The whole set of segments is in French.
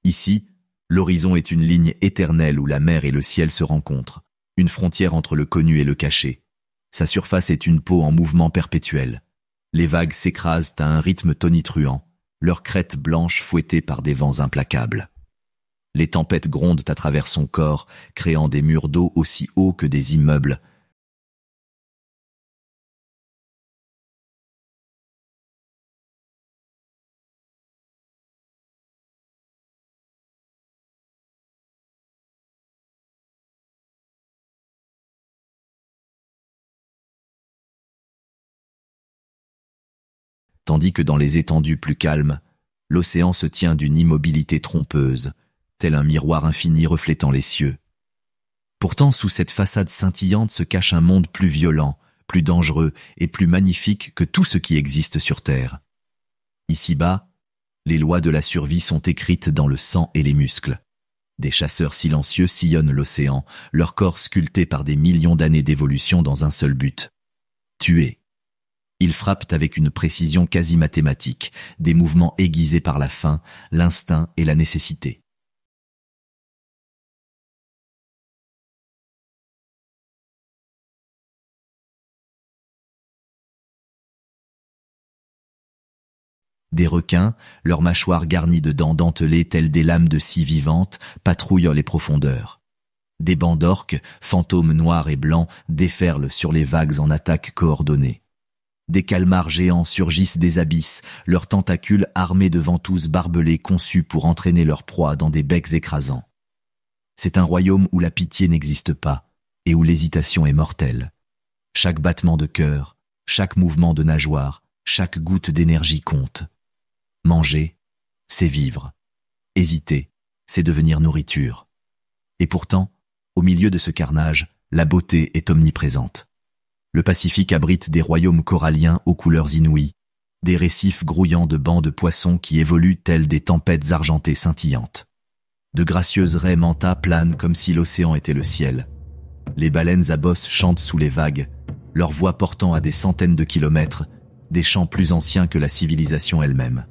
Ici, l'horizon est une ligne éternelle où la mer et le ciel se rencontrent, une frontière entre le connu et le caché. Sa surface est une peau en mouvement perpétuel. Les vagues s'écrasent à un rythme tonitruant, leurs crêtes blanches fouettées par des vents implacables. Les tempêtes grondent à travers son corps, créant des murs d'eau aussi hauts que des immeubles. Tandis que dans les étendues plus calmes, l'océan se tient d'une immobilité trompeuse, tel un miroir infini reflétant les cieux. Pourtant, sous cette façade scintillante se cache un monde plus violent, plus dangereux et plus magnifique que tout ce qui existe sur Terre. Ici-bas, les lois de la survie sont écrites dans le sang et les muscles. Des chasseurs silencieux sillonnent l'océan, leur corps sculpté par des millions d'années d'évolution dans un seul but: tuer. Ils frappent avec une précision quasi mathématique, des mouvements aiguisés par la faim, l'instinct et la nécessité. Des requins, leurs mâchoires garnies de dents dentelées telles des lames de scie vivantes, patrouillent les profondeurs. Des bancs d'orques, fantômes noirs et blancs, déferlent sur les vagues en attaque coordonnée. Des calmars géants surgissent des abysses, leurs tentacules armés de ventouses barbelées conçues pour entraîner leur proie dans des becs écrasants. C'est un royaume où la pitié n'existe pas et où l'hésitation est mortelle. Chaque battement de cœur, chaque mouvement de nageoire, chaque goutte d'énergie compte. Manger, c'est vivre. Hésiter, c'est devenir nourriture. Et pourtant, au milieu de ce carnage, la beauté est omniprésente. Le Pacifique abrite des royaumes coralliens aux couleurs inouïes, des récifs grouillants de bancs de poissons qui évoluent tels des tempêtes argentées scintillantes. De gracieuses raies manta planent comme si l'océan était le ciel. Les baleines à bosses chantent sous les vagues, leur voix portant à des centaines de kilomètres, des chants plus anciens que la civilisation elle-même.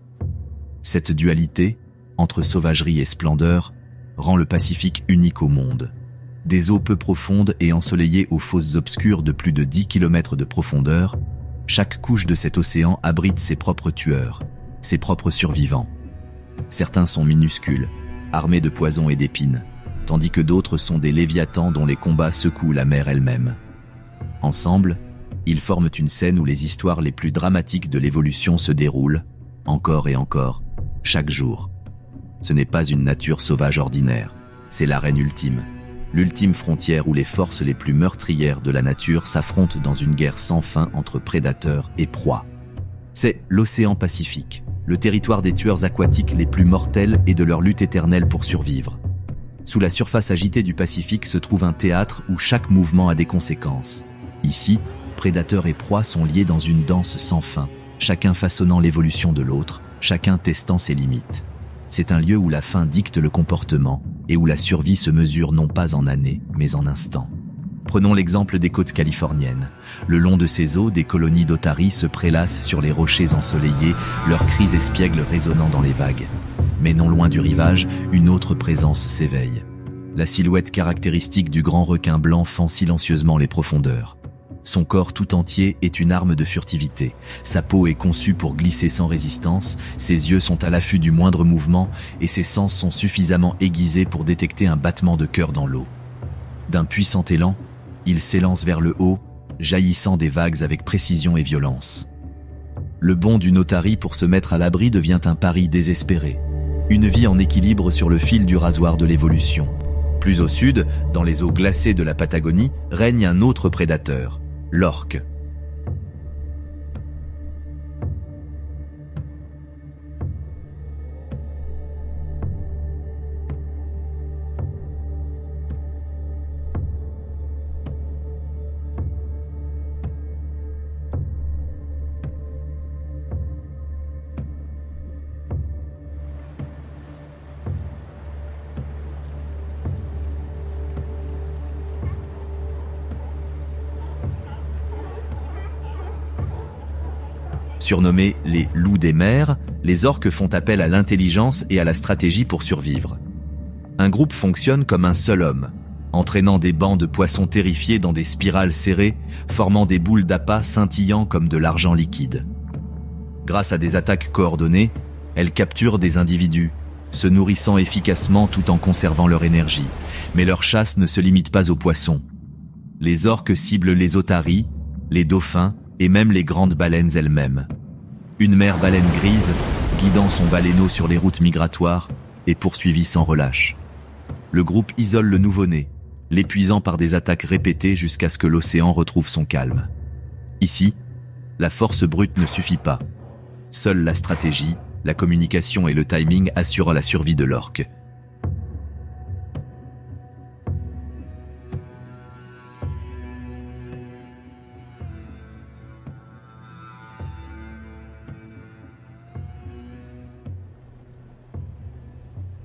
Cette dualité, entre sauvagerie et splendeur, rend le Pacifique unique au monde. Des eaux peu profondes et ensoleillées aux fosses obscures de plus de 10 km de profondeur, chaque couche de cet océan abrite ses propres tueurs, ses propres survivants. Certains sont minuscules, armés de poisons et d'épines, tandis que d'autres sont des léviathans dont les combats secouent la mer elle-même. Ensemble, ils forment une scène où les histoires les plus dramatiques de l'évolution se déroulent, encore et encore, chaque jour. Ce n'est pas une nature sauvage ordinaire, c'est l'arène ultime. L'ultime frontière où les forces les plus meurtrières de la nature s'affrontent dans une guerre sans fin entre prédateurs et proies. C'est l'océan Pacifique, le territoire des tueurs aquatiques les plus mortels et de leur lutte éternelle pour survivre. Sous la surface agitée du Pacifique se trouve un théâtre où chaque mouvement a des conséquences. Ici, prédateurs et proies sont liés dans une danse sans fin, chacun façonnant l'évolution de l'autre, chacun testant ses limites. C'est un lieu où la faim dicte le comportement et où la survie se mesure non pas en années, mais en instants. Prenons l'exemple des côtes californiennes. Le long de ces eaux, des colonies d'otaries se prélassent sur les rochers ensoleillés, leurs cris espiègles résonnant dans les vagues. Mais non loin du rivage, une autre présence s'éveille. La silhouette caractéristique du grand requin blanc fend silencieusement les profondeurs. Son corps tout entier est une arme de furtivité. Sa peau est conçue pour glisser sans résistance, ses yeux sont à l'affût du moindre mouvement et ses sens sont suffisamment aiguisés pour détecter un battement de cœur dans l'eau. D'un puissant élan, il s'élance vers le haut, jaillissant des vagues avec précision et violence. Le bond d'une otarie pour se mettre à l'abri devient un pari désespéré. Une vie en équilibre sur le fil du rasoir de l'évolution. Plus au sud, dans les eaux glacées de la Patagonie, règne un autre prédateur, l'orque. Surnommés les loups des mers, les orques font appel à l'intelligence et à la stratégie pour survivre. Un groupe fonctionne comme un seul homme, entraînant des bancs de poissons terrifiés dans des spirales serrées, formant des boules d'appât scintillant comme de l'argent liquide. Grâce à des attaques coordonnées, elles capturent des individus, se nourrissant efficacement tout en conservant leur énergie. Mais leur chasse ne se limite pas aux poissons. Les orques ciblent les otaries, les dauphins et même les grandes baleines elles-mêmes. Une mère baleine grise, guidant son baleineau sur les routes migratoires, est poursuivie sans relâche. Le groupe isole le nouveau-né, l'épuisant par des attaques répétées jusqu'à ce que l'océan retrouve son calme. Ici, la force brute ne suffit pas. Seule la stratégie, la communication et le timing assurent la survie de l'orque.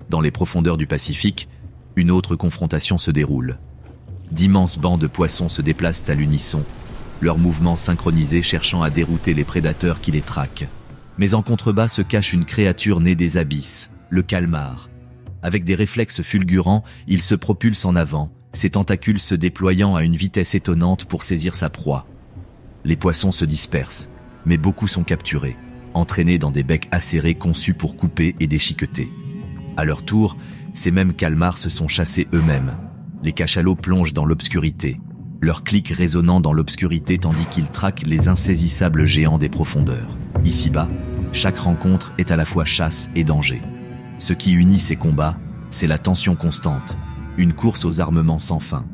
Dans les profondeurs du Pacifique, une autre confrontation se déroule. D'immenses bancs de poissons se déplacent à l'unisson, leurs mouvements synchronisés cherchant à dérouter les prédateurs qui les traquent. Mais en contrebas se cache une créature née des abysses, le calmar. Avec des réflexes fulgurants, il se propulse en avant, ses tentacules se déployant à une vitesse étonnante pour saisir sa proie. Les poissons se dispersent, mais beaucoup sont capturés, entraînés dans des becs acérés conçus pour couper et déchiqueter. À leur tour, ces mêmes calmars se sont chassés eux-mêmes. Les cachalots plongent dans l'obscurité, leurs clics résonnant dans l'obscurité tandis qu'ils traquent les insaisissables géants des profondeurs. Ici-bas, chaque rencontre est à la fois chasse et danger. Ce qui unit ces combats, c'est la tension constante, une course aux armements sans fin.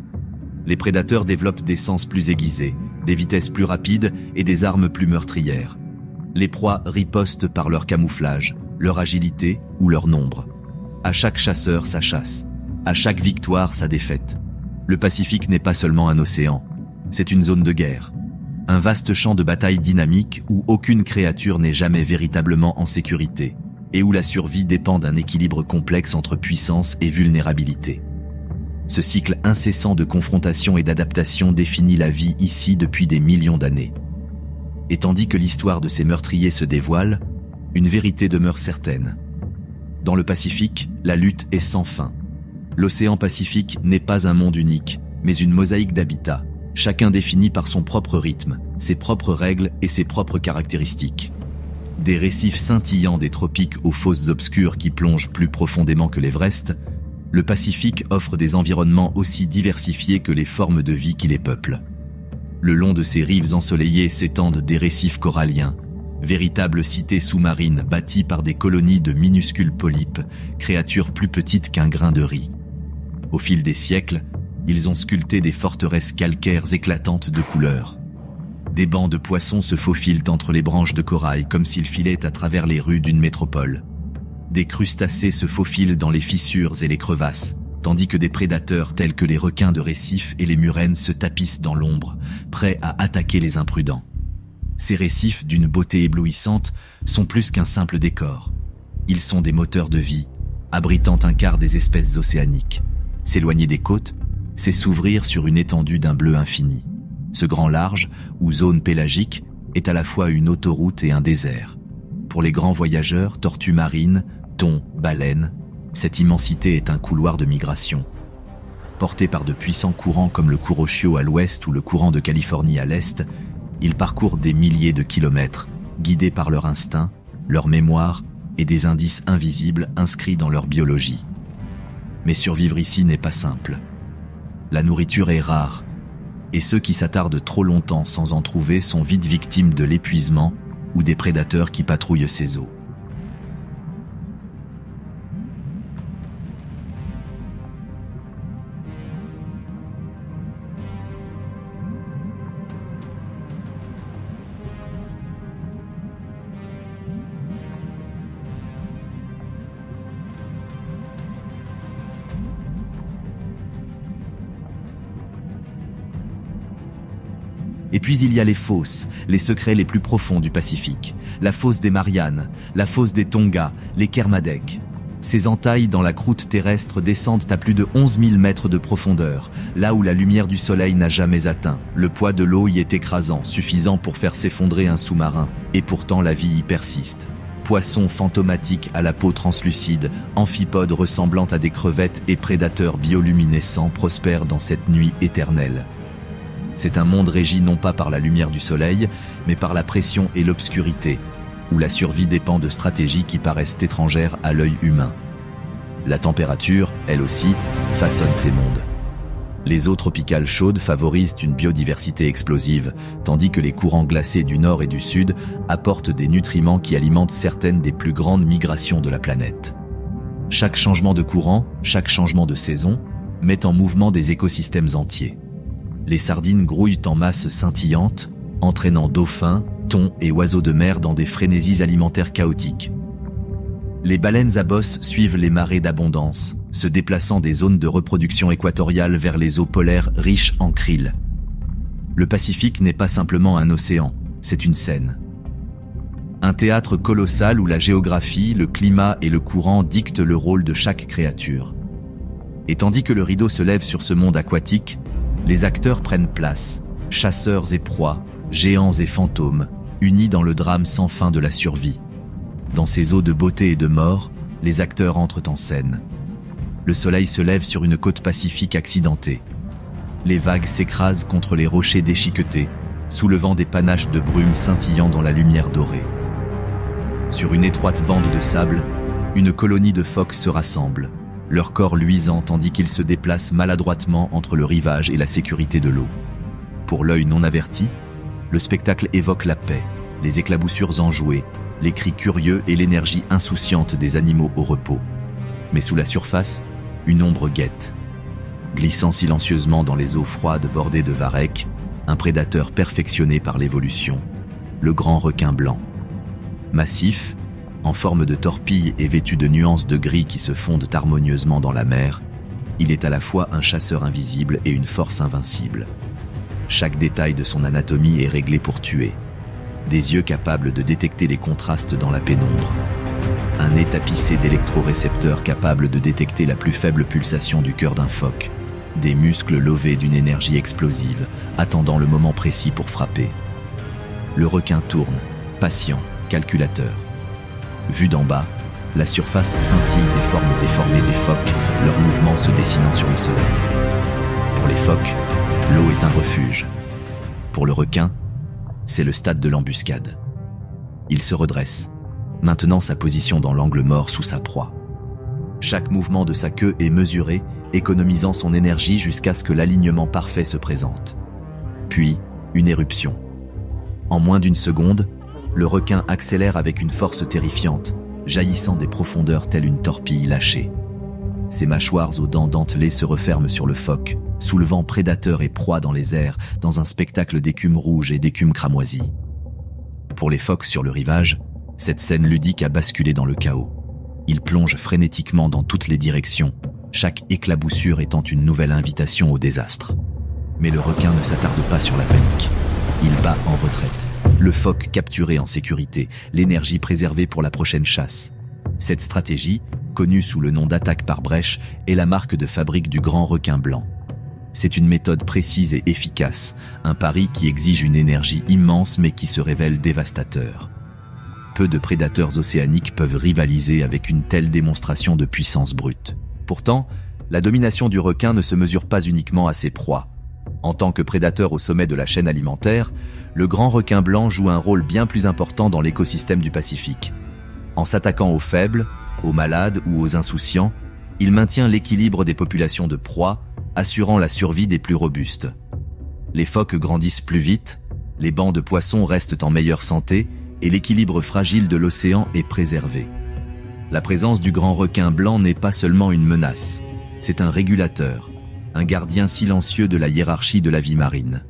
Les prédateurs développent des sens plus aiguisés, des vitesses plus rapides et des armes plus meurtrières. Les proies ripostent par leur camouflage, leur agilité ou leur nombre. À chaque chasseur sa chasse, à chaque victoire sa défaite. Le Pacifique n'est pas seulement un océan, c'est une zone de guerre. Un vaste champ de bataille dynamique où aucune créature n'est jamais véritablement en sécurité, et où la survie dépend d'un équilibre complexe entre puissance et vulnérabilité. Ce cycle incessant de confrontation et d'adaptation définit la vie ici depuis des millions d'années. Et tandis que l'histoire de ces meurtriers se dévoile, une vérité demeure certaine. Dans le Pacifique, la lutte est sans fin. L'océan Pacifique n'est pas un monde unique, mais une mosaïque d'habitats, chacun défini par son propre rythme, ses propres règles et ses propres caractéristiques. Des récifs scintillants des tropiques aux fosses obscures qui plongent plus profondément que l'Everest, le Pacifique offre des environnements aussi diversifiés que les formes de vie qui les peuplent. Le long de ses rives ensoleillées s'étendent des récifs coralliens, véritables cités sous-marines bâties par des colonies de minuscules polypes, créatures plus petites qu'un grain de riz. Au fil des siècles, ils ont sculpté des forteresses calcaires éclatantes de couleurs. Des bancs de poissons se faufilent entre les branches de corail comme s'ils filaient à travers les rues d'une métropole. Des crustacés se faufilent dans les fissures et les crevasses, tandis que des prédateurs tels que les requins de récif et les murènes se tapissent dans l'ombre, prêts à attaquer les imprudents. Ces récifs, d'une beauté éblouissante, sont plus qu'un simple décor. Ils sont des moteurs de vie, abritant un quart des espèces océaniques. S'éloigner des côtes, c'est s'ouvrir sur une étendue d'un bleu infini. Ce grand large, ou zone pélagique, est à la fois une autoroute et un désert. Pour les grands voyageurs, tortues marines, thons, baleines, cette immensité est un couloir de migration. Portés par de puissants courants comme le Kuroshio à l'ouest ou le courant de Californie à l'est, ils parcourent des milliers de kilomètres, guidés par leur instinct, leur mémoire et des indices invisibles inscrits dans leur biologie. Mais survivre ici n'est pas simple. La nourriture est rare, et ceux qui s'attardent trop longtemps sans en trouver sont vite victimes de l'épuisement ou des prédateurs qui patrouillent ces eaux. Et puis il y a les fosses, les secrets les plus profonds du Pacifique. La fosse des Mariannes, la fosse des Tonga, les Kermadec. Ces entailles dans la croûte terrestre descendent à plus de 11 000 mètres de profondeur, là où la lumière du soleil n'a jamais atteint. Le poids de l'eau y est écrasant, suffisant pour faire s'effondrer un sous-marin. Et pourtant la vie y persiste. Poissons fantomatiques à la peau translucide, amphipodes ressemblant à des crevettes et prédateurs bioluminescents prospèrent dans cette nuit éternelle. C'est un monde régi non pas par la lumière du soleil, mais par la pression et l'obscurité, où la survie dépend de stratégies qui paraissent étrangères à l'œil humain. La température, elle aussi, façonne ces mondes. Les eaux tropicales chaudes favorisent une biodiversité explosive, tandis que les courants glacés du nord et du sud apportent des nutriments qui alimentent certaines des plus grandes migrations de la planète. Chaque changement de courant, chaque changement de saison, met en mouvement des écosystèmes entiers. Les sardines grouillent en masse scintillante, entraînant dauphins, thons et oiseaux de mer dans des frénésies alimentaires chaotiques. Les baleines à bosse suivent les marées d'abondance, se déplaçant des zones de reproduction équatoriale vers les eaux polaires riches en krill. Le Pacifique n'est pas simplement un océan, c'est une scène. Un théâtre colossal où la géographie, le climat et le courant dictent le rôle de chaque créature. Et tandis que le rideau se lève sur ce monde aquatique, les acteurs prennent place, chasseurs et proies, géants et fantômes, unis dans le drame sans fin de la survie. Dans ces eaux de beauté et de mort, les acteurs entrent en scène. Le soleil se lève sur une côte pacifique accidentée. Les vagues s'écrasent contre les rochers déchiquetés, soulevant des panaches de brume scintillant dans la lumière dorée. Sur une étroite bande de sable, une colonie de phoques se rassemble, leur corps luisant tandis qu'ils se déplacent maladroitement entre le rivage et la sécurité de l'eau. Pour l'œil non averti, le spectacle évoque la paix, les éclaboussures enjouées, les cris curieux et l'énergie insouciante des animaux au repos. Mais sous la surface, une ombre guette. Glissant silencieusement dans les eaux froides bordées de varech, un prédateur perfectionné par l'évolution, le grand requin blanc. Massif, en forme de torpille et vêtu de nuances de gris qui se fondent harmonieusement dans la mer, il est à la fois un chasseur invisible et une force invincible. Chaque détail de son anatomie est réglé pour tuer. Des yeux capables de détecter les contrastes dans la pénombre. Un nez tapissé d'électrorécepteurs capables de détecter la plus faible pulsation du cœur d'un phoque. Des muscles lovés d'une énergie explosive, attendant le moment précis pour frapper. Le requin tourne, patient, calculateur. Vu d'en bas, la surface scintille des formes déformées des phoques, leurs mouvements se dessinant sur le soleil. Pour les phoques, l'eau est un refuge. Pour le requin, c'est le stade de l'embuscade. Il se redresse, maintenant sa position dans l'angle mort sous sa proie. Chaque mouvement de sa queue est mesuré, économisant son énergie jusqu'à ce que l'alignement parfait se présente. Puis, une éruption. En moins d'une seconde, le requin accélère avec une force terrifiante, jaillissant des profondeurs telle une torpille lâchée. Ses mâchoires aux dents dentelées se referment sur le phoque, soulevant prédateurs et proies dans les airs, dans un spectacle d'écume rouge et d'écume cramoisie. Pour les phoques sur le rivage, cette scène ludique a basculé dans le chaos. Ils plongent frénétiquement dans toutes les directions, chaque éclaboussure étant une nouvelle invitation au désastre. Mais le requin ne s'attarde pas sur la panique. Il bat en retraite. Le phoque capturé en sécurité, l'énergie préservée pour la prochaine chasse. Cette stratégie, connue sous le nom d'attaque par brèche, est la marque de fabrique du grand requin blanc. C'est une méthode précise et efficace, un pari qui exige une énergie immense mais qui se révèle dévastateur. Peu de prédateurs océaniques peuvent rivaliser avec une telle démonstration de puissance brute. Pourtant, la domination du requin ne se mesure pas uniquement à ses proies. En tant que prédateur au sommet de la chaîne alimentaire, le grand requin blanc joue un rôle bien plus important dans l'écosystème du Pacifique. En s'attaquant aux faibles, aux malades ou aux insouciants, il maintient l'équilibre des populations de proies, assurant la survie des plus robustes. Les phoques grandissent plus vite, les bancs de poissons restent en meilleure santé et l'équilibre fragile de l'océan est préservé. La présence du grand requin blanc n'est pas seulement une menace, c'est un régulateur, un gardien silencieux de la hiérarchie de la vie marine.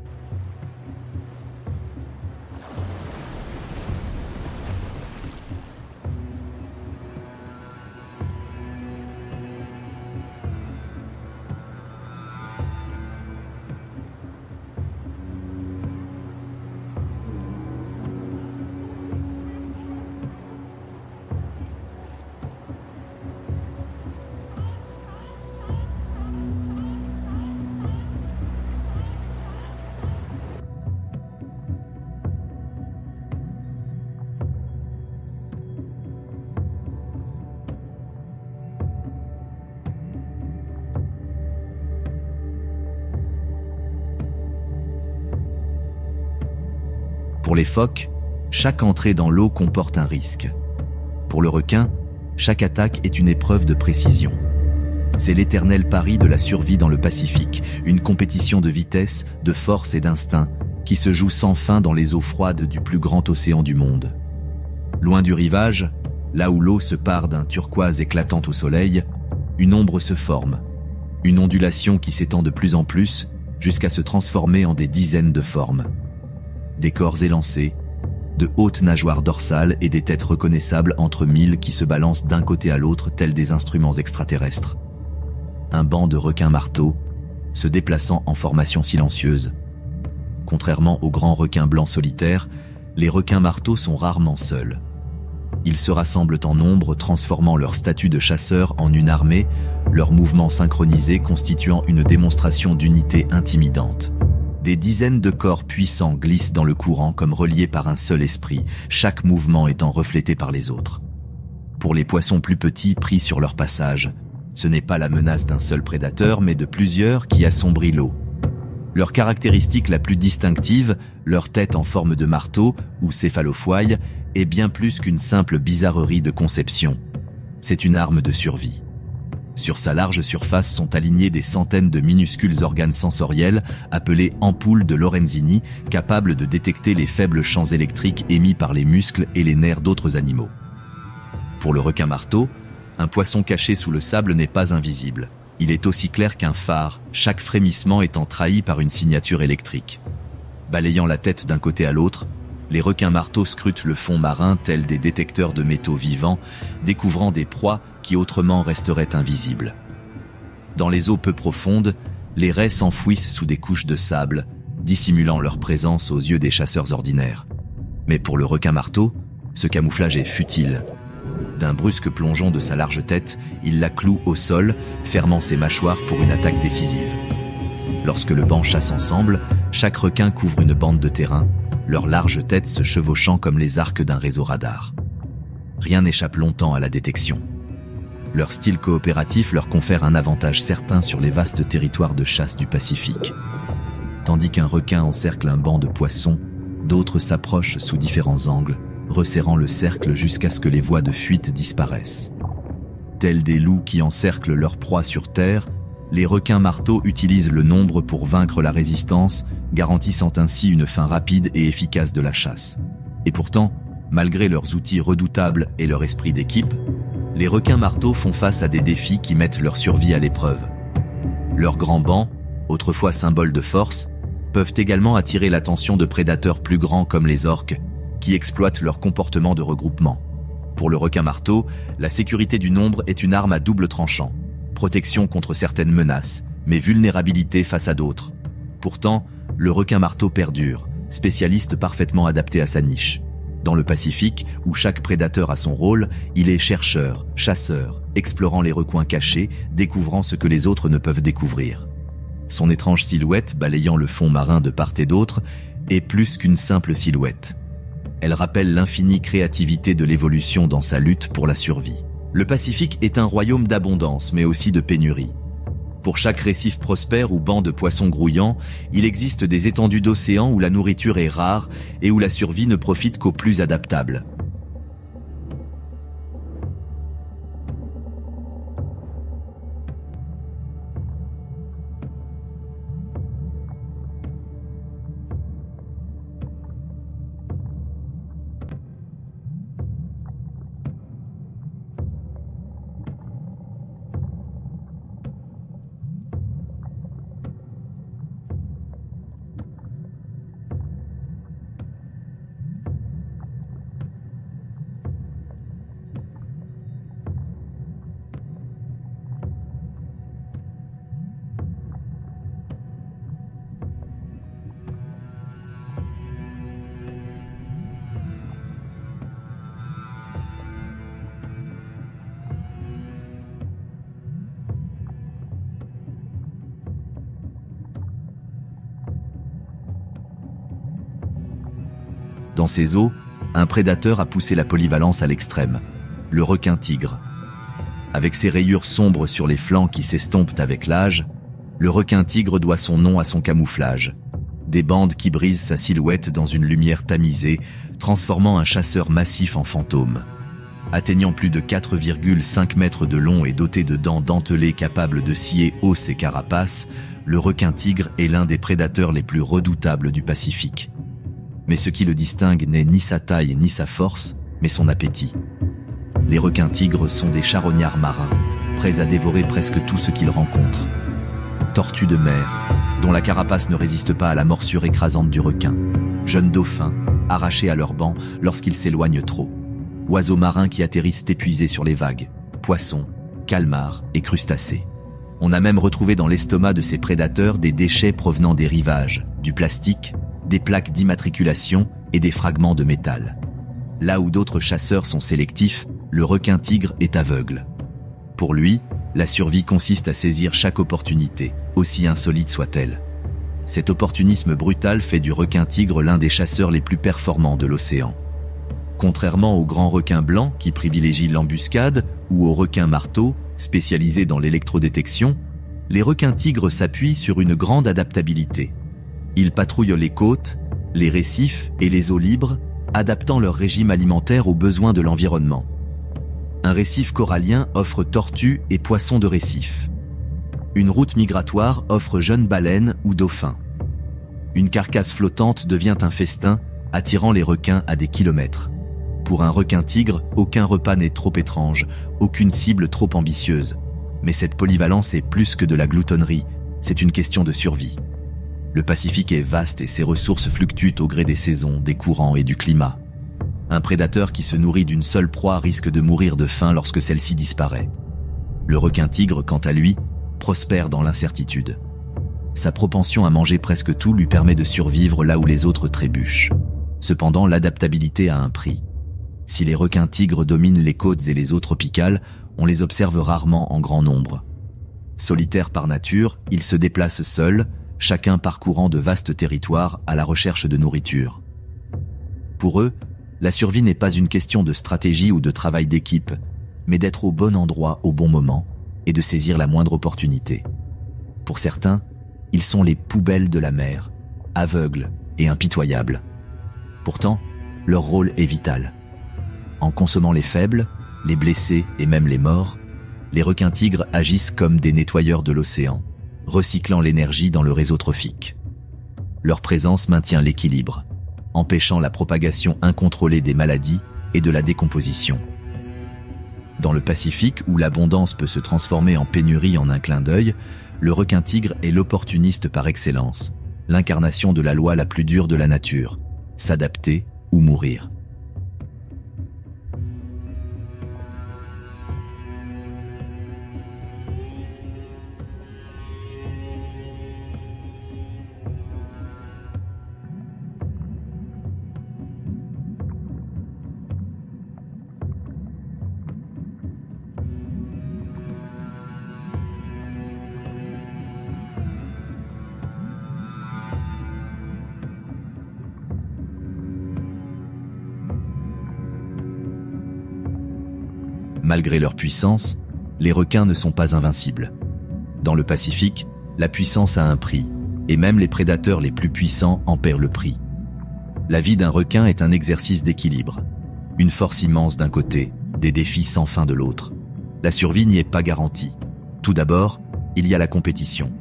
Pour les phoques, chaque entrée dans l'eau comporte un risque. Pour le requin, chaque attaque est une épreuve de précision. C'est l'éternel pari de la survie dans le Pacifique, une compétition de vitesse, de force et d'instinct qui se joue sans fin dans les eaux froides du plus grand océan du monde. Loin du rivage, là où l'eau se pare d'un turquoise éclatant au soleil, une ombre se forme, une ondulation qui s'étend de plus en plus jusqu'à se transformer en des dizaines de formes. Des corps élancés, de hautes nageoires dorsales et des têtes reconnaissables entre mille qui se balancent d'un côté à l'autre tels des instruments extraterrestres. Un banc de requins-marteaux, se déplaçant en formation silencieuse. Contrairement aux grands requins blancs solitaires, les requins-marteaux sont rarement seuls. Ils se rassemblent en nombre, transformant leur statut de chasseurs en une armée, leurs mouvements synchronisés constituant une démonstration d'unité intimidante. Des dizaines de corps puissants glissent dans le courant comme reliés par un seul esprit, chaque mouvement étant reflété par les autres. Pour les poissons plus petits pris sur leur passage, ce n'est pas la menace d'un seul prédateur, mais de plusieurs qui assombrit l'eau. Leur caractéristique la plus distinctive, leur tête en forme de marteau ou céphalophoïe, est bien plus qu'une simple bizarrerie de conception. C'est une arme de survie. Sur sa large surface sont alignés des centaines de minuscules organes sensoriels appelés ampoules de Lorenzini, capables de détecter les faibles champs électriques émis par les muscles et les nerfs d'autres animaux. Pour le requin-marteau, un poisson caché sous le sable n'est pas invisible. Il est aussi clair qu'un phare, chaque frémissement étant trahi par une signature électrique. Balayant la tête d'un côté à l'autre, les requins-marteaux scrutent le fond marin tels des détecteurs de métaux vivants, découvrant des proies qui autrement resteraient invisibles. Dans les eaux peu profondes, les raies s'enfouissent sous des couches de sable, dissimulant leur présence aux yeux des chasseurs ordinaires. Mais pour le requin-marteau, ce camouflage est futile. D'un brusque plongeon de sa large tête, il la cloue au sol, fermant ses mâchoires pour une attaque décisive. Lorsque le banc chasse ensemble, chaque requin couvre une bande de terrain, leurs larges têtes se chevauchant comme les arcs d'un réseau radar. Rien n'échappe longtemps à la détection. Leur style coopératif leur confère un avantage certain sur les vastes territoires de chasse du Pacifique. Tandis qu'un requin encercle un banc de poissons, d'autres s'approchent sous différents angles, resserrant le cercle jusqu'à ce que les voies de fuite disparaissent. Tels des loups qui encerclent leur proie sur terre, les requins-marteaux utilisent le nombre pour vaincre la résistance, garantissant ainsi une fin rapide et efficace de la chasse. Et pourtant, malgré leurs outils redoutables et leur esprit d'équipe, les requins-marteaux font face à des défis qui mettent leur survie à l'épreuve. Leurs grands bancs, autrefois symboles de force, peuvent également attirer l'attention de prédateurs plus grands comme les orques, qui exploitent leur comportement de regroupement. Pour le requin-marteau, la sécurité du nombre est une arme à double tranchant. Protection contre certaines menaces, mais vulnérabilité face à d'autres. Pourtant, le requin-marteau perdure, spécialiste parfaitement adapté à sa niche. Dans le Pacifique, où chaque prédateur a son rôle, il est chercheur, chasseur, explorant les recoins cachés, découvrant ce que les autres ne peuvent découvrir. Son étrange silhouette, balayant le fond marin de part et d'autre, est plus qu'une simple silhouette. Elle rappelle l'infinie créativité de l'évolution dans sa lutte pour la survie. Le Pacifique est un royaume d'abondance, mais aussi de pénurie. Pour chaque récif prospère ou banc de poissons grouillants, il existe des étendues d'océan où la nourriture est rare et où la survie ne profite qu'aux plus adaptables. Dans ces eaux, un prédateur a poussé la polyvalence à l'extrême, le requin-tigre. Avec ses rayures sombres sur les flancs qui s'estompent avec l'âge, le requin-tigre doit son nom à son camouflage. des bandes qui brisent sa silhouette dans une lumière tamisée, transformant un chasseur massif en fantôme. Atteignant plus de 4,5 mètres de long et doté de dents dentelées capables de scier os et carapace, le requin-tigre est l'un des prédateurs les plus redoutables du Pacifique. Mais ce qui le distingue n'est ni sa taille ni sa force, mais son appétit. Les requins-tigres sont des charognards marins, prêts à dévorer presque tout ce qu'ils rencontrent. Tortues de mer, dont la carapace ne résiste pas à la morsure écrasante du requin. Jeunes dauphins, arrachés à leur banc lorsqu'ils s'éloignent trop. Oiseaux marins qui atterrissent épuisés sur les vagues. Poissons, calmars et crustacés. On a même retrouvé dans l'estomac de ces prédateurs des déchets provenant des rivages, du plastique, des plaques d'immatriculation et des fragments de métal. Là où d'autres chasseurs sont sélectifs, le requin-tigre est aveugle. Pour lui, la survie consiste à saisir chaque opportunité, aussi insolite soit-elle. Cet opportunisme brutal fait du requin-tigre l'un des chasseurs les plus performants de l'océan. Contrairement aux grands requins blancs qui privilégient l'embuscade ou aux requins marteaux spécialisés dans l'électrodétection, les requins-tigres s'appuient sur une grande adaptabilité. Ils patrouillent les côtes, les récifs et les eaux libres, adaptant leur régime alimentaire aux besoins de l'environnement. Un récif corallien offre tortues et poissons de récif. Une route migratoire offre jeunes baleines ou dauphins. Une carcasse flottante devient un festin, attirant les requins à des kilomètres. Pour un requin-tigre, aucun repas n'est trop étrange, aucune cible trop ambitieuse. Mais cette polyvalence est plus que de la gloutonnerie, c'est une question de survie. Le Pacifique est vaste et ses ressources fluctuent au gré des saisons, des courants et du climat. Un prédateur qui se nourrit d'une seule proie risque de mourir de faim lorsque celle-ci disparaît. Le requin-tigre, quant à lui, prospère dans l'incertitude. Sa propension à manger presque tout lui permet de survivre là où les autres trébuchent. Cependant, l'adaptabilité a un prix. Si les requins-tigres dominent les côtes et les eaux tropicales, on les observe rarement en grand nombre. Solitaires par nature, ils se déplacent seuls, chacun parcourant de vastes territoires à la recherche de nourriture. Pour eux, la survie n'est pas une question de stratégie ou de travail d'équipe, mais d'être au bon endroit au bon moment et de saisir la moindre opportunité. Pour certains, ils sont les poubelles de la mer, aveugles et impitoyables. Pourtant, leur rôle est vital. En consommant les faibles, les blessés et même les morts, les requins-tigres agissent comme des nettoyeurs de l'océan, recyclant l'énergie dans le réseau trophique. Leur présence maintient l'équilibre, empêchant la propagation incontrôlée des maladies et de la décomposition. Dans le Pacifique, où l'abondance peut se transformer en pénurie en un clin d'œil, le requin-tigre est l'opportuniste par excellence, l'incarnation de la loi la plus dure de la nature, s'adapter ou mourir. Malgré leur puissance, les requins ne sont pas invincibles. Dans le Pacifique, la puissance a un prix, et même les prédateurs les plus puissants en paient le prix. La vie d'un requin est un exercice d'équilibre. Une force immense d'un côté, des défis sans fin de l'autre. La survie n'y est pas garantie. Tout d'abord, il y a la compétition.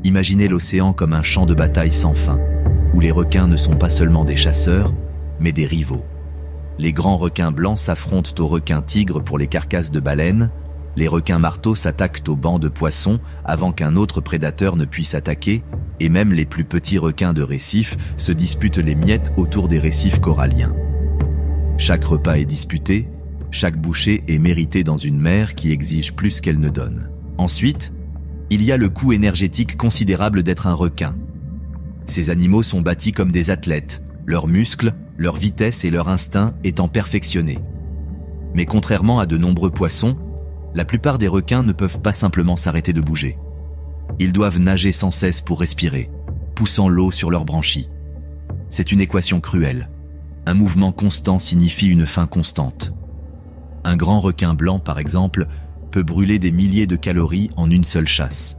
Imaginez l'océan comme un champ de bataille sans fin, où les requins ne sont pas seulement des chasseurs, mais des rivaux. Les grands requins blancs s'affrontent aux requins tigres pour les carcasses de baleines, les requins marteaux s'attaquent aux bancs de poissons avant qu'un autre prédateur ne puisse attaquer, et même les plus petits requins de récif se disputent les miettes autour des récifs coralliens. Chaque repas est disputé, chaque bouchée est méritée dans une mer qui exige plus qu'elle ne donne. Ensuite, il y a le coût énergétique considérable d'être un requin. Ces animaux sont bâtis comme des athlètes, leurs muscles, leur vitesse et leur instinct étant perfectionnés. Mais contrairement à de nombreux poissons, la plupart des requins ne peuvent pas simplement s'arrêter de bouger. Ils doivent nager sans cesse pour respirer, poussant l'eau sur leurs branchies. C'est une équation cruelle. Un mouvement constant signifie une faim constante. Un grand requin blanc, par exemple, peut brûler des milliers de calories en une seule chasse.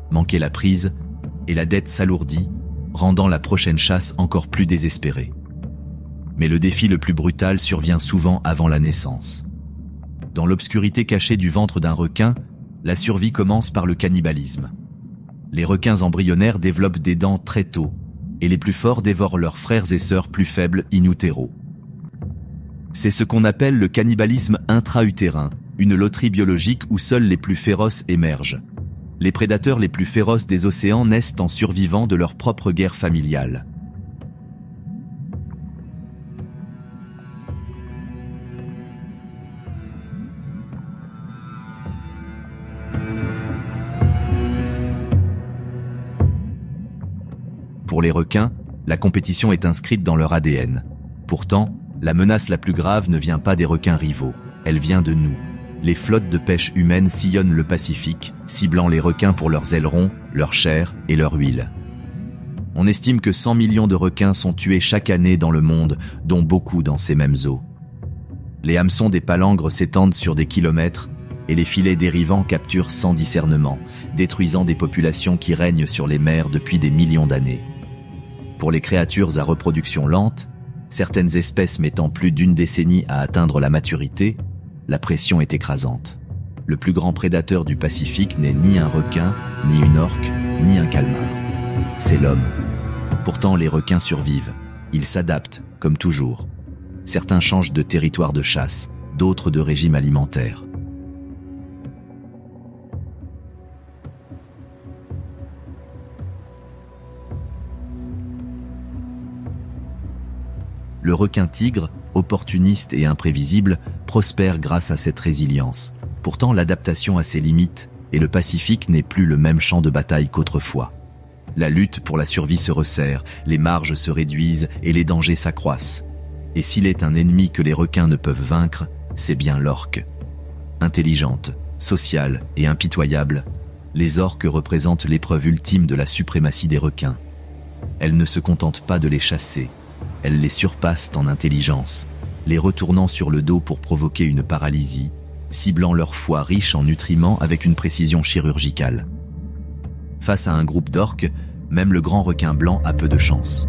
Manquer la prise, et la dette s'alourdit, rendant la prochaine chasse encore plus désespérée. Mais le défi le plus brutal survient souvent avant la naissance. Dans l'obscurité cachée du ventre d'un requin, la survie commence par le cannibalisme. Les requins embryonnaires développent des dents très tôt, et les plus forts dévorent leurs frères et sœurs plus faibles in utero. C'est ce qu'on appelle le cannibalisme intra-utérin, une loterie biologique où seuls les plus féroces émergent. Les prédateurs les plus féroces des océans naissent en survivant de leur propre guerre familiale. Pour les requins, la compétition est inscrite dans leur ADN. Pourtant, la menace la plus grave ne vient pas des requins rivaux, elle vient de nous. Les flottes de pêche humaines sillonnent le Pacifique, ciblant les requins pour leurs ailerons, leur chair et leur huile. On estime que 100 millions de requins sont tués chaque année dans le monde, dont beaucoup dans ces mêmes eaux. Les hameçons des palangres s'étendent sur des kilomètres, et les filets dérivants capturent sans discernement, détruisant des populations qui règnent sur les mers depuis des millions d'années. Pour les créatures à reproduction lente, certaines espèces mettant plus d'une décennie à atteindre la maturité, la pression est écrasante. Le plus grand prédateur du Pacifique n'est ni un requin, ni une orque, ni un calmar. C'est l'homme. Pourtant, les requins survivent. Ils s'adaptent, comme toujours. Certains changent de territoire de chasse, d'autres de régime alimentaire. Le requin-tigre, opportuniste et imprévisible, prospère grâce à cette résilience. Pourtant, l'adaptation a ses limites, et le Pacifique n'est plus le même champ de bataille qu'autrefois. La lutte pour la survie se resserre, les marges se réduisent et les dangers s'accroissent. Et s'il est un ennemi que les requins ne peuvent vaincre, c'est bien l'orque. Intelligente, sociale et impitoyable, les orques représentent l'épreuve ultime de la suprématie des requins. Elles ne se contentent pas de les chasser. Elles les surpassent en intelligence, les retournant sur le dos pour provoquer une paralysie, ciblant leur foie riche en nutriments avec une précision chirurgicale. Face à un groupe d'orques, même le grand requin blanc a peu de chance.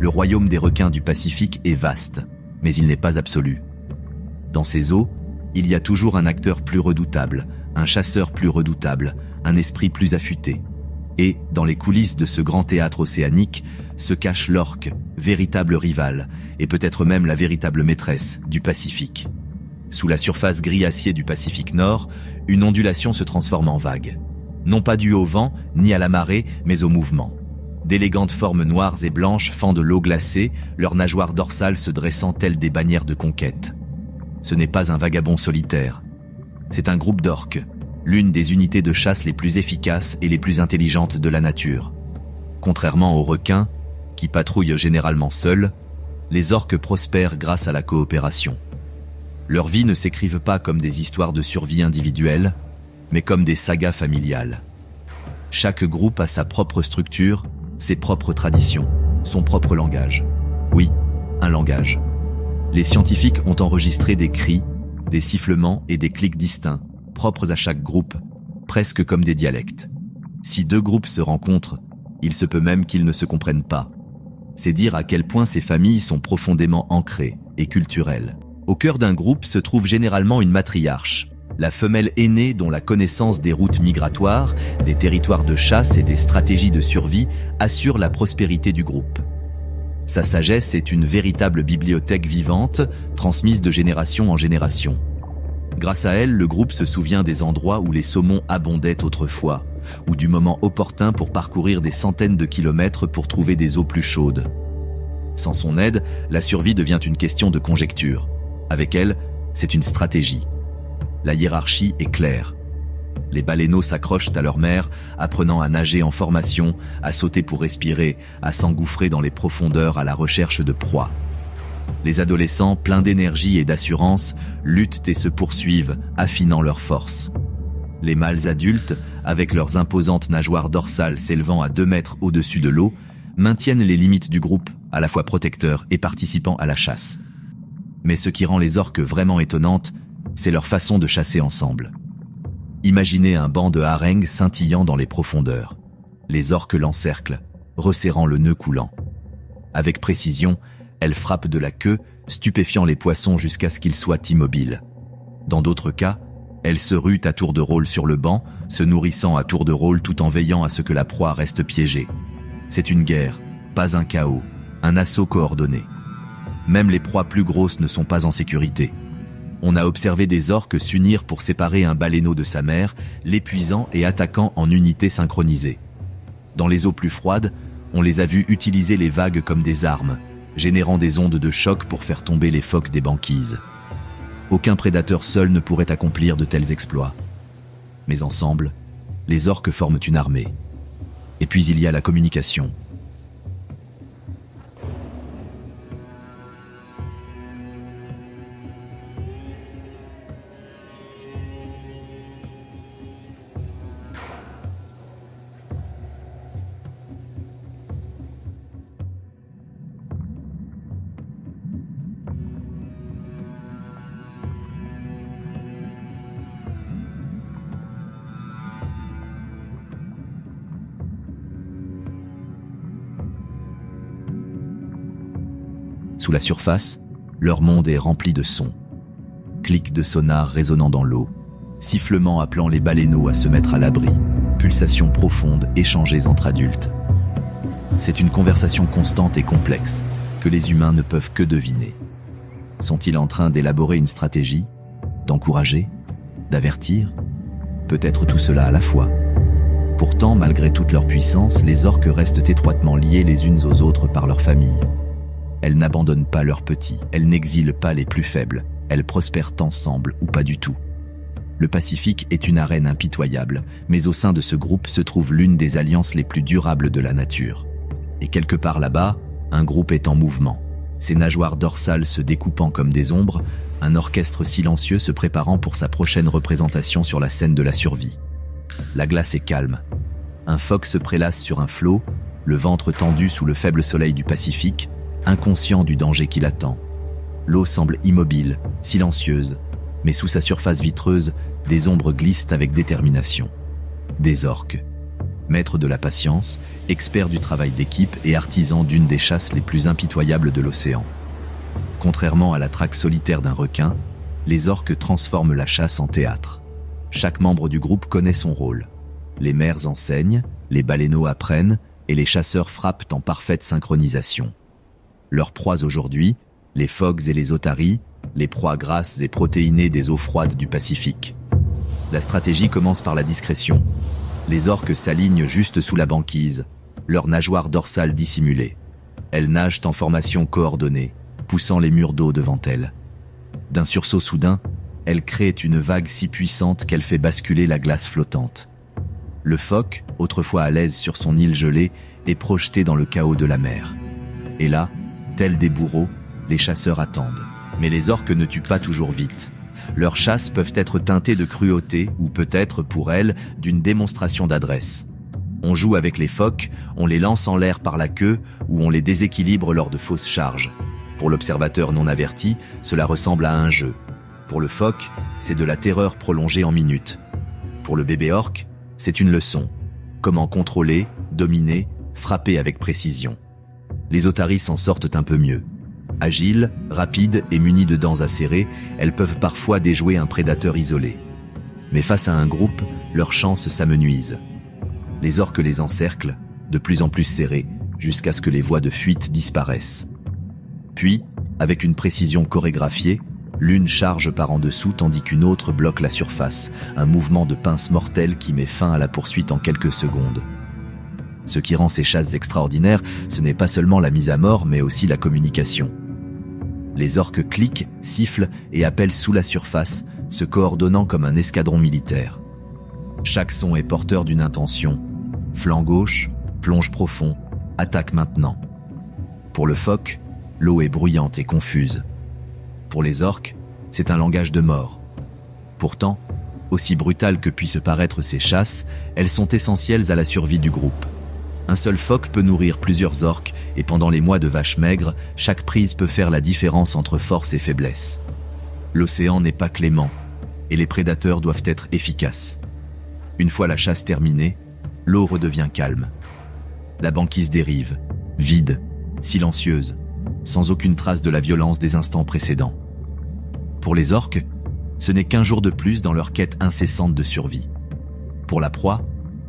Le royaume des requins du Pacifique est vaste, mais il n'est pas absolu. Dans ces eaux, il y a toujours un acteur plus redoutable, un chasseur plus redoutable, un esprit plus affûté. Et, dans les coulisses de ce grand théâtre océanique, se cache l'orque, véritable rivale, et peut-être même la véritable maîtresse du Pacifique. Sous la surface gris-acier du Pacifique Nord, une ondulation se transforme en vague. Non pas due au vent, ni à la marée, mais au mouvement. D'élégantes formes noires et blanches fendent l'eau glacée, leurs nageoires dorsales se dressant telles des bannières de conquête. Ce n'est pas un vagabond solitaire. C'est un groupe d'orques, l'une des unités de chasse les plus efficaces et les plus intelligentes de la nature. Contrairement aux requins, qui patrouillent généralement seuls, les orques prospèrent grâce à la coopération. Leurs vies ne s'écrivent pas comme des histoires de survie individuelle, mais comme des sagas familiales. Chaque groupe a sa propre structure, ses propres traditions, son propre langage. Oui, un langage. Les scientifiques ont enregistré des cris, des sifflements et des clics distincts, propres à chaque groupe, presque comme des dialectes. Si deux groupes se rencontrent, il se peut même qu'ils ne se comprennent pas. C'est dire à quel point ces familles sont profondément ancrées et culturelles. Au cœur d'un groupe se trouve généralement une matriarche, la femelle aînée dont la connaissance des routes migratoires, des territoires de chasse et des stratégies de survie assure la prospérité du groupe. Sa sagesse est une véritable bibliothèque vivante, transmise de génération en génération. Grâce à elle, le groupe se souvient des endroits où les saumons abondaient autrefois, ou du moment opportun pour parcourir des centaines de kilomètres pour trouver des eaux plus chaudes. Sans son aide, la survie devient une question de conjecture. Avec elle, c'est une stratégie. La hiérarchie est claire. Les baleineaux s'accrochent à leur mère, apprenant à nager en formation, à sauter pour respirer, à s'engouffrer dans les profondeurs à la recherche de proies. Les adolescents, pleins d'énergie et d'assurance, luttent et se poursuivent, affinant leurs forces. Les mâles adultes, avec leurs imposantes nageoires dorsales s'élevant à 2 mètres au-dessus de l'eau, maintiennent les limites du groupe, à la fois protecteurs et participant à la chasse. Mais ce qui rend les orques vraiment étonnantes, c'est leur façon de chasser ensemble. Imaginez un banc de harengs scintillant dans les profondeurs. Les orques l'encerclent. resserrant le nœud coulant. Avec précision, elle frappe de la queue, stupéfiant les poissons jusqu'à ce qu'ils soient immobiles. Dans d'autres cas, elle se rue à tour de rôle sur le banc, se nourrissant à tour de rôle tout en veillant à ce que la proie reste piégée. C'est une guerre, pas un chaos, un assaut coordonné. Même les proies plus grosses ne sont pas en sécurité. On a observé des orques s'unir pour séparer un baleineau de sa mère, l'épuisant et attaquant en unité synchronisée. Dans les eaux plus froides, on les a vus utiliser les vagues comme des armes, générant des ondes de choc pour faire tomber les phoques des banquises. Aucun prédateur seul ne pourrait accomplir de tels exploits. Mais ensemble, les orques forment une armée. Et puis il y a la communication. Sous la surface, leur monde est rempli de sons. Clics de sonar résonnant dans l'eau, sifflements appelant les baleineaux à se mettre à l'abri, pulsations profondes échangées entre adultes. C'est une conversation constante et complexe que les humains ne peuvent que deviner. Sont-ils en train d'élaborer une stratégie, d'encourager, d'avertir? Peut-être tout cela à la fois. Pourtant, malgré toute leur puissance, les orques restent étroitement liés les unes aux autres par leur famille. Elles n'abandonnent pas leurs petits, elles n'exilent pas les plus faibles, elles prospèrent ensemble ou pas du tout. Le Pacifique est une arène impitoyable, mais au sein de ce groupe se trouve l'une des alliances les plus durables de la nature. Et quelque part là-bas, un groupe est en mouvement. Ses nageoires dorsales se découpant comme des ombres, un orchestre silencieux se préparant pour sa prochaine représentation sur la scène de la survie. La glace est calme. Un phoque se prélasse sur un flot, le ventre tendu sous le faible soleil du Pacifique, inconscient du danger qui l'attend. L'eau semble immobile, silencieuse, mais sous sa surface vitreuse, des ombres glissent avec détermination. Des orques. Maîtres de la patience, experts du travail d'équipe et artisans d'une des chasses les plus impitoyables de l'océan. Contrairement à la traque solitaire d'un requin, les orques transforment la chasse en théâtre. Chaque membre du groupe connaît son rôle. Les mères enseignent, les baleineaux apprennent et les chasseurs frappent en parfaite synchronisation. Leurs proies aujourd'hui, les phoques et les otaries, les proies grasses et protéinées des eaux froides du Pacifique. La stratégie commence par la discrétion. Les orques s'alignent juste sous la banquise, leurs nageoires dorsales dissimulées. Elles nagent en formation coordonnée, poussant les murs d'eau devant elles. D'un sursaut soudain, elles créent une vague si puissante qu'elle fait basculer la glace flottante. Le phoque, autrefois à l'aise sur son île gelée, est projeté dans le chaos de la mer. Et là, tels des bourreaux, les chasseurs attendent. Mais les orques ne tuent pas toujours vite. Leurs chasses peuvent être teintées de cruauté ou peut-être, pour elles, d'une démonstration d'adresse. On joue avec les phoques, on les lance en l'air par la queue ou on les déséquilibre lors de fausses charges. Pour l'observateur non averti, cela ressemble à un jeu. Pour le phoque, c'est de la terreur prolongée en minutes. Pour le bébé orque, c'est une leçon. Comment contrôler, dominer, frapper avec précision. Les otaries s'en sortent un peu mieux. Agiles, rapides et munies de dents acérées, elles peuvent parfois déjouer un prédateur isolé. Mais face à un groupe, leurs chances s'amenuisent. Les orques les encerclent, de plus en plus serrés, jusqu'à ce que les voies de fuite disparaissent. Puis, avec une précision chorégraphiée, l'une charge par en dessous tandis qu'une autre bloque la surface, un mouvement de pince mortel qui met fin à la poursuite en quelques secondes. Ce qui rend ces chasses extraordinaires, ce n'est pas seulement la mise à mort, mais aussi la communication. Les orques cliquent, sifflent et appellent sous la surface, se coordonnant comme un escadron militaire. Chaque son est porteur d'une intention. Flanc gauche, plonge profond, attaque maintenant. Pour le phoque, l'eau est bruyante et confuse. Pour les orques, c'est un langage de mort. Pourtant, aussi brutales que puissent paraître ces chasses, elles sont essentielles à la survie du groupe. Un seul phoque peut nourrir plusieurs orques et pendant les mois de vache maigre, chaque prise peut faire la différence entre force et faiblesse. L'océan n'est pas clément et les prédateurs doivent être efficaces. Une fois la chasse terminée, l'eau redevient calme. la banquise dérive, vide, silencieuse, sans aucune trace de la violence des instants précédents. Pour les orques, ce n'est qu'un jour de plus dans leur quête incessante de survie. Pour la proie,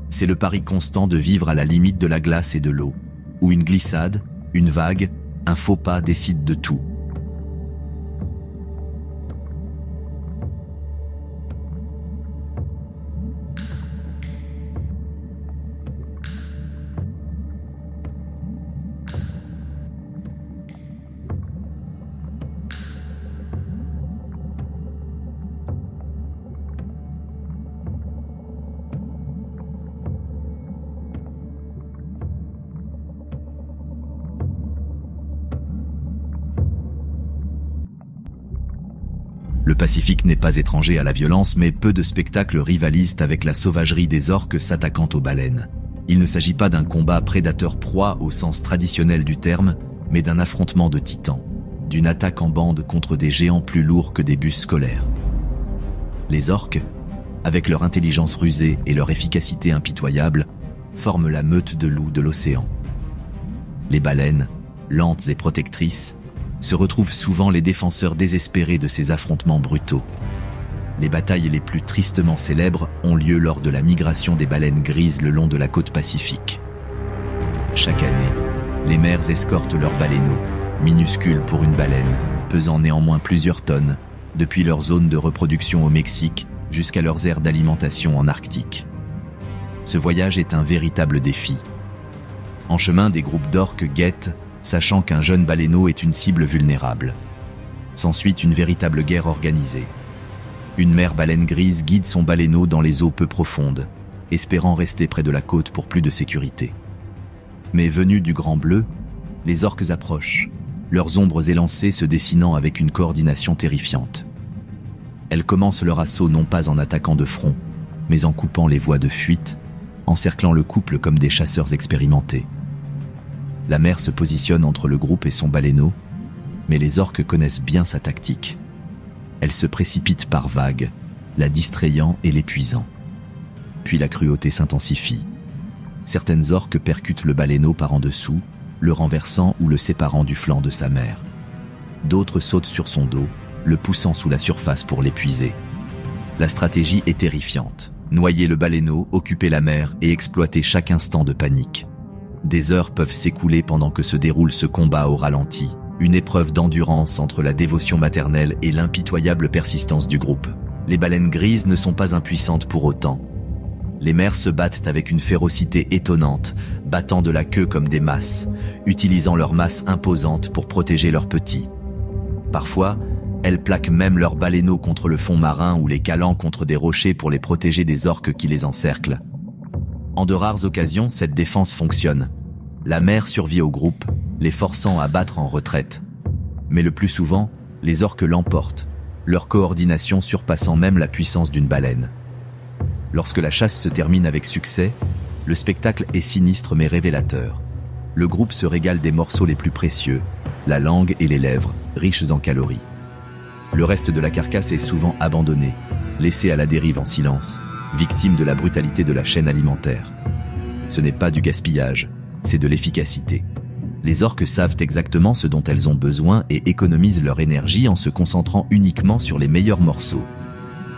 c'est le pari constant de vivre à la limite de la glace et de l'eau, où une glissade, une vague, un faux pas décident de tout. Le Pacifique n'est pas étranger à la violence, mais peu de spectacles rivalisent avec la sauvagerie des orques s'attaquant aux baleines. Il ne s'agit pas d'un combat prédateur-proie au sens traditionnel du terme, mais d'un affrontement de titans, d'une attaque en bande contre des géants plus lourds que des bus scolaires. Les orques, avec leur intelligence rusée et leur efficacité impitoyable, forment la meute de loups de l'océan. Les baleines, lentes et protectrices, se retrouvent souvent les défenseurs désespérés de ces affrontements brutaux. Les batailles les plus tristement célèbres ont lieu lors de la migration des baleines grises le long de la côte pacifique. Chaque année, les mères escortent leurs baleineaux, minuscules pour une baleine, pesant néanmoins plusieurs tonnes, depuis leur zone de reproduction au Mexique jusqu'à leurs aires d'alimentation en Arctique. Ce voyage est un véritable défi. En chemin, des groupes d'orques guettent, sachant qu'un jeune baleineau est une cible vulnérable. S'ensuit une véritable guerre organisée. Une mère baleine grise guide son baleineau dans les eaux peu profondes, espérant rester près de la côte pour plus de sécurité. Mais venus du Grand Bleu, les orques approchent, leurs ombres élancées se dessinant avec une coordination terrifiante. Elles commencent leur assaut non pas en attaquant de front, mais en coupant les voies de fuite, encerclant le couple comme des chasseurs expérimentés. La mère se positionne entre le groupe et son baleineau, mais les orques connaissent bien sa tactique. Elle se précipite par vagues, la distrayant et l'épuisant. Puis la cruauté s'intensifie. Certaines orques percutent le baleineau par en dessous, le renversant ou le séparant du flanc de sa mère. D'autres sautent sur son dos, le poussant sous la surface pour l'épuiser. La stratégie est terrifiante. Noyer le baleineau, occuper la mer et exploiter chaque instant de panique. Des heures peuvent s'écouler pendant que se déroule ce combat au ralenti, une épreuve d'endurance entre la dévotion maternelle et l'impitoyable persistance du groupe. Les baleines grises ne sont pas impuissantes pour autant. Les mères se battent avec une férocité étonnante, battant de la queue comme des masses, utilisant leur masse imposante pour protéger leurs petits. Parfois, elles plaquent même leurs baleineaux contre le fond marin ou les calant contre des rochers pour les protéger des orques qui les encerclent. En de rares occasions, cette défense fonctionne. La mère survit au groupe, les forçant à battre en retraite. Mais le plus souvent, les orques l'emportent, leur coordination surpassant même la puissance d'une baleine. Lorsque la chasse se termine avec succès, le spectacle est sinistre mais révélateur. Le groupe se régale des morceaux les plus précieux, la langue et les lèvres, riches en calories. Le reste de la carcasse est souvent abandonné, laissé à la dérive en silence, victime de la brutalité de la chaîne alimentaire. Ce n'est pas du gaspillage, c'est de l'efficacité. Les orques savent exactement ce dont elles ont besoin et économisent leur énergie en se concentrant uniquement sur les meilleurs morceaux.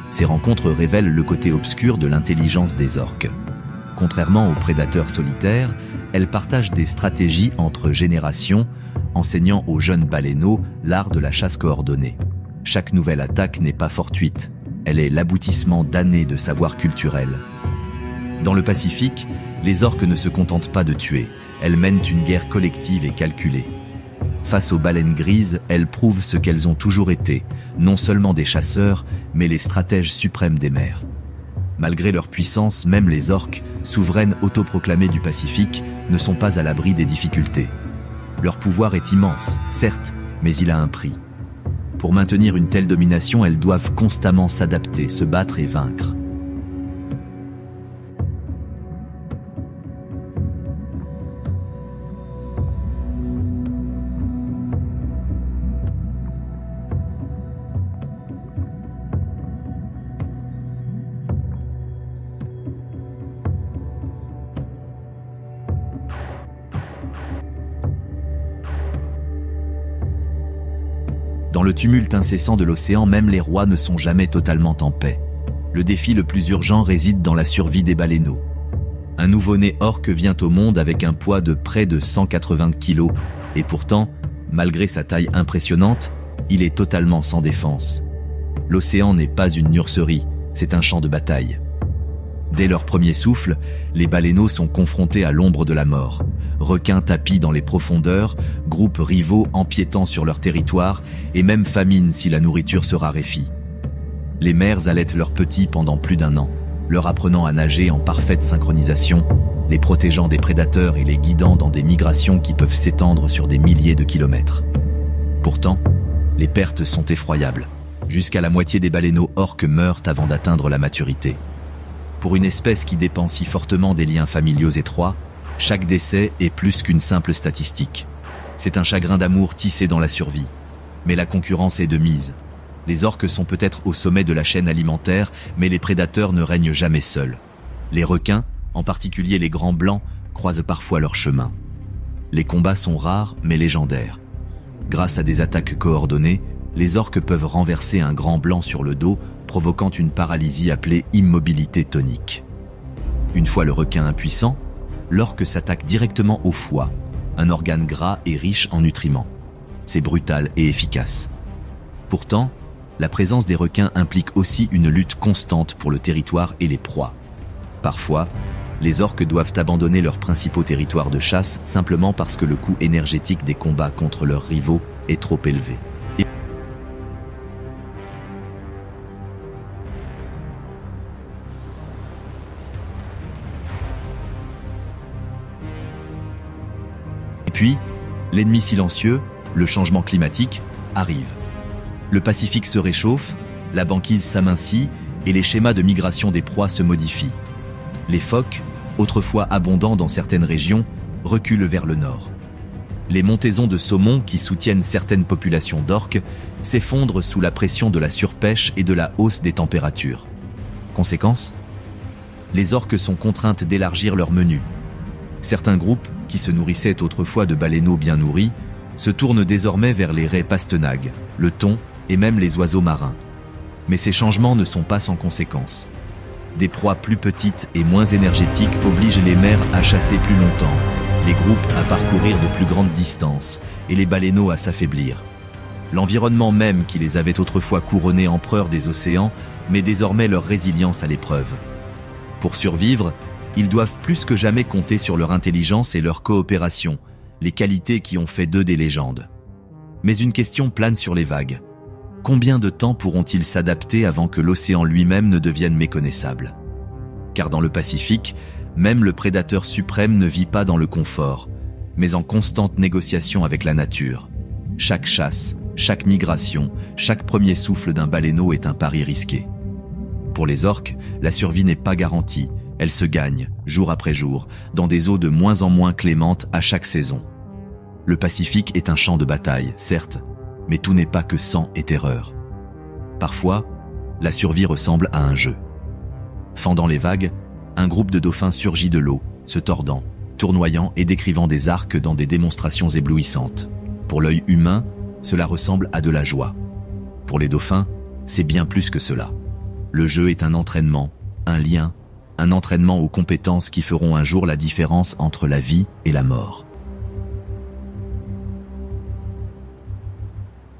Ces rencontres révèlent le côté obscur de l'intelligence des orques. Contrairement aux prédateurs solitaires, elles partagent des stratégies entre générations, enseignant aux jeunes baleineaux l'art de la chasse coordonnée. Chaque nouvelle attaque n'est pas fortuite. Elle est l'aboutissement d'années de savoir culturel. Dans le Pacifique, les orques ne se contentent pas de tuer, elles mènent une guerre collective et calculée. Face aux baleines grises, elles prouvent ce qu'elles ont toujours été, non seulement des chasseurs, mais les stratèges suprêmes des mers. Malgré leur puissance, même les orques, souveraines autoproclamées du Pacifique, ne sont pas à l'abri des difficultés. Leur pouvoir est immense, certes, mais il a un prix. Pour maintenir une telle domination, elles doivent constamment s'adapter, se battre et vaincre. Dans le tumulte incessant de l'océan, même les rois ne sont jamais totalement en paix. Le défi le plus urgent réside dans la survie des baleineaux. Un nouveau-né orque vient au monde avec un poids de près de 180 kg, et pourtant, malgré sa taille impressionnante, il est totalement sans défense. L'océan n'est pas une nurserie, c'est un champ de bataille. Dès leur premier souffle, les baleineaux sont confrontés à l'ombre de la mort. Requins tapis dans les profondeurs, groupes rivaux empiétant sur leur territoire, et même famine si la nourriture se raréfie. Les mères allaitent leurs petits pendant plus d'1 an, leur apprenant à nager en parfaite synchronisation, les protégeant des prédateurs et les guidant dans des migrations qui peuvent s'étendre sur des milliers de kilomètres. Pourtant, les pertes sont effroyables. Jusqu'à la moitié des baleineaux orques meurent avant d'atteindre la maturité. Pour une espèce qui dépend si fortement des liens familiaux étroits, chaque décès est plus qu'une simple statistique. C'est un chagrin d'amour tissé dans la survie. Mais la concurrence est de mise. Les orques sont peut-être au sommet de la chaîne alimentaire, mais les prédateurs ne règnent jamais seuls. Les requins, en particulier les grands blancs, croisent parfois leur chemin. Les combats sont rares mais légendaires. Grâce à des attaques coordonnées, les orques peuvent renverser un grand blanc sur le dos, provoquant une paralysie appelée immobilité tonique. Une fois le requin impuissant, l'orque s'attaque directement au foie, un organe gras et riche en nutriments. C'est brutal et efficace. Pourtant, la présence des requins implique aussi une lutte constante pour le territoire et les proies. Parfois, les orques doivent abandonner leurs principaux territoires de chasse simplement parce que le coût énergétique des combats contre leurs rivaux est trop élevé. Et puis, l'ennemi silencieux, le changement climatique, arrive. Le Pacifique se réchauffe, la banquise s'amincit et les schémas de migration des proies se modifient. Les phoques, autrefois abondants dans certaines régions, reculent vers le nord. Les montaisons de saumon qui soutiennent certaines populations d'orques s'effondrent sous la pression de la surpêche et de la hausse des températures. Conséquence ? Les orques sont contraintes d'élargir leur menu. Certains groupes, qui se nourrissaient autrefois de baleineaux bien nourris, se tournent désormais vers les raies pastenagues, le thon et même les oiseaux marins. Mais ces changements ne sont pas sans conséquences. Des proies plus petites et moins énergétiques obligent les mères à chasser plus longtemps, les groupes à parcourir de plus grandes distances et les baleineaux à s'affaiblir. L'environnement même qui les avait autrefois couronnés empereurs des océans met désormais leur résilience à l'épreuve. Pour survivre, ils doivent plus que jamais compter sur leur intelligence et leur coopération, les qualités qui ont fait d'eux des légendes. Mais une question plane sur les vagues. Combien de temps pourront-ils s'adapter avant que l'océan lui-même ne devienne méconnaissable ? Car dans le Pacifique, même le prédateur suprême ne vit pas dans le confort, mais en constante négociation avec la nature. Chaque chasse, chaque migration, chaque premier souffle d'un baleineau est un pari risqué. Pour les orques, la survie n'est pas garantie, elle se gagne, jour après jour, dans des eaux de moins en moins clémentes à chaque saison. Le Pacifique est un champ de bataille, certes, mais tout n'est pas que sang et terreur. Parfois, la survie ressemble à un jeu. Fendant les vagues, un groupe de dauphins surgit de l'eau, se tordant, tournoyant et décrivant des arcs dans des démonstrations éblouissantes. Pour l'œil humain, cela ressemble à de la joie. Pour les dauphins, c'est bien plus que cela. Le jeu est un entraînement, un lien, un entraînement aux compétences qui feront un jour la différence entre la vie et la mort.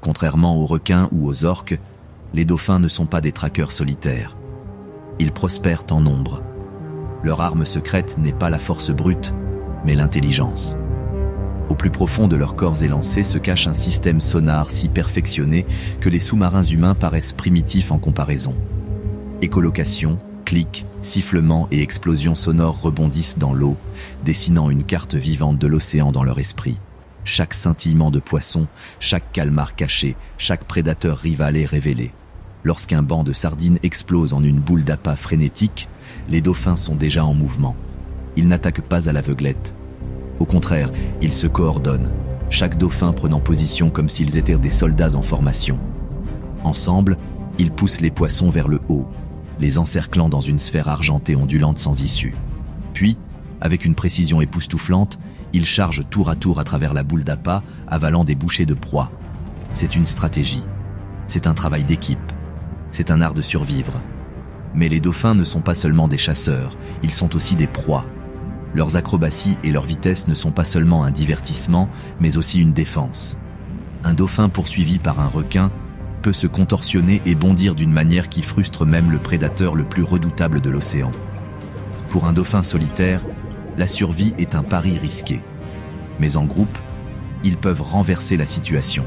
Contrairement aux requins ou aux orques, les dauphins ne sont pas des traqueurs solitaires. Ils prospèrent en nombre. Leur arme secrète n'est pas la force brute, mais l'intelligence. Au plus profond de leurs corps élancés se cache un système sonar si perfectionné que les sous-marins humains paraissent primitifs en comparaison. Écholocation, clics, sifflements et explosions sonores rebondissent dans l'eau, dessinant une carte vivante de l'océan dans leur esprit. Chaque scintillement de poisson, chaque calmar caché, chaque prédateur rival est révélé. Lorsqu'un banc de sardines explose en une boule d'appât frénétique, les dauphins sont déjà en mouvement. Ils n'attaquent pas à l'aveuglette. Au contraire, ils se coordonnent, chaque dauphin prenant position comme s'ils étaient des soldats en formation. Ensemble, ils poussent les poissons vers le haut, les encerclant dans une sphère argentée ondulante sans issue. Puis, avec une précision époustouflante, ils chargent tour à travers la boule d'appât, avalant des bouchées de proie. C'est une stratégie. C'est un travail d'équipe. C'est un art de survivre. Mais les dauphins ne sont pas seulement des chasseurs, ils sont aussi des proies. Leurs acrobaties et leur vitesse ne sont pas seulement un divertissement, mais aussi une défense. Un dauphin poursuivi par un requin peut se contorsionner et bondir d'une manière qui frustre même le prédateur le plus redoutable de l'océan. Pour un dauphin solitaire, la survie est un pari risqué. Mais en groupe, ils peuvent renverser la situation.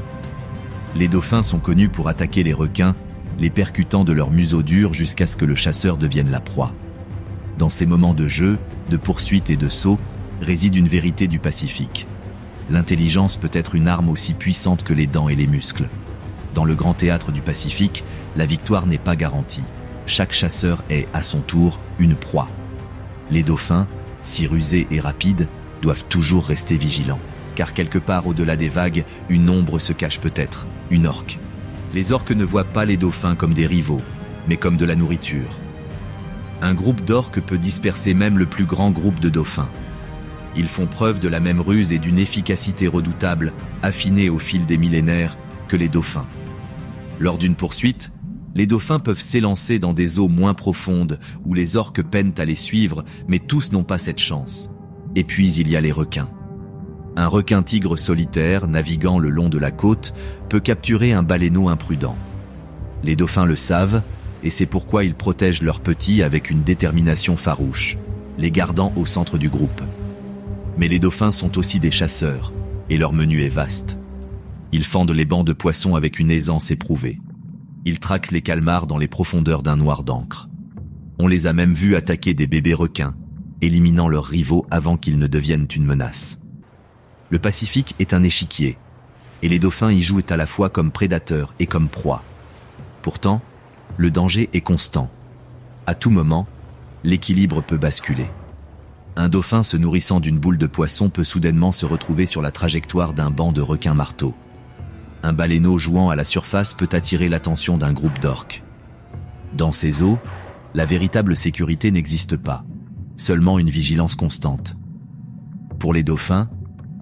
Les dauphins sont connus pour attaquer les requins, les percutant de leur museau dur jusqu'à ce que le chasseur devienne la proie. Dans ces moments de jeu, de poursuite et de saut, réside une vérité du Pacifique. L'intelligence peut être une arme aussi puissante que les dents et les muscles. Dans le grand théâtre du Pacifique, la victoire n'est pas garantie. Chaque chasseur est, à son tour, une proie. Les dauphins, si rusés et rapides, doivent toujours rester vigilants. Car quelque part au-delà des vagues, une ombre se cache peut-être, une orque. Les orques ne voient pas les dauphins comme des rivaux, mais comme de la nourriture. Un groupe d'orques peut disperser même le plus grand groupe de dauphins. Ils font preuve de la même ruse et d'une efficacité redoutable, affinée au fil des millénaires, que les dauphins. Lors d'une poursuite, les dauphins peuvent s'élancer dans des eaux moins profondes où les orques peinent à les suivre, mais tous n'ont pas cette chance. Et puis il y a les requins. Un requin-tigre solitaire, naviguant le long de la côte, peut capturer un baleineau imprudent. Les dauphins le savent, et c'est pourquoi ils protègent leurs petits avec une détermination farouche, les gardant au centre du groupe. Mais les dauphins sont aussi des chasseurs, et leur menu est vaste. Ils fendent les bancs de poissons avec une aisance éprouvée. Ils traquent les calmars dans les profondeurs d'un noir d'encre. On les a même vus attaquer des bébés requins, éliminant leurs rivaux avant qu'ils ne deviennent une menace. Le Pacifique est un échiquier, et les dauphins y jouent à la fois comme prédateurs et comme proies. Pourtant, le danger est constant. À tout moment, l'équilibre peut basculer. Un dauphin se nourrissant d'une boule de poisson peut soudainement se retrouver sur la trajectoire d'un banc de requins marteaux. Un baleineau jouant à la surface peut attirer l'attention d'un groupe d'orques. Dans ces eaux, la véritable sécurité n'existe pas, seulement une vigilance constante. Pour les dauphins,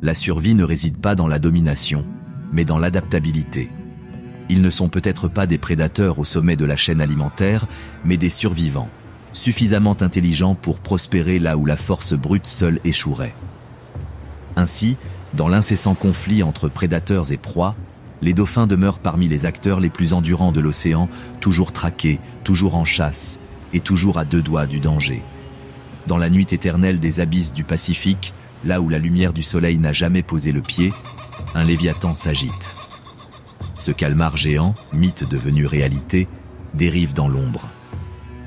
la survie ne réside pas dans la domination, mais dans l'adaptabilité. Ils ne sont peut-être pas des prédateurs au sommet de la chaîne alimentaire, mais des survivants, suffisamment intelligents pour prospérer là où la force brute seule échouerait. Ainsi, dans l'incessant conflit entre prédateurs et proies, les dauphins demeurent parmi les acteurs les plus endurants de l'océan, toujours traqués, toujours en chasse, et toujours à deux doigts du danger. Dans la nuit éternelle des abysses du Pacifique, là où la lumière du soleil n'a jamais posé le pied, un léviathan s'agite. Ce calmar géant, mythe devenu réalité, dérive dans l'ombre.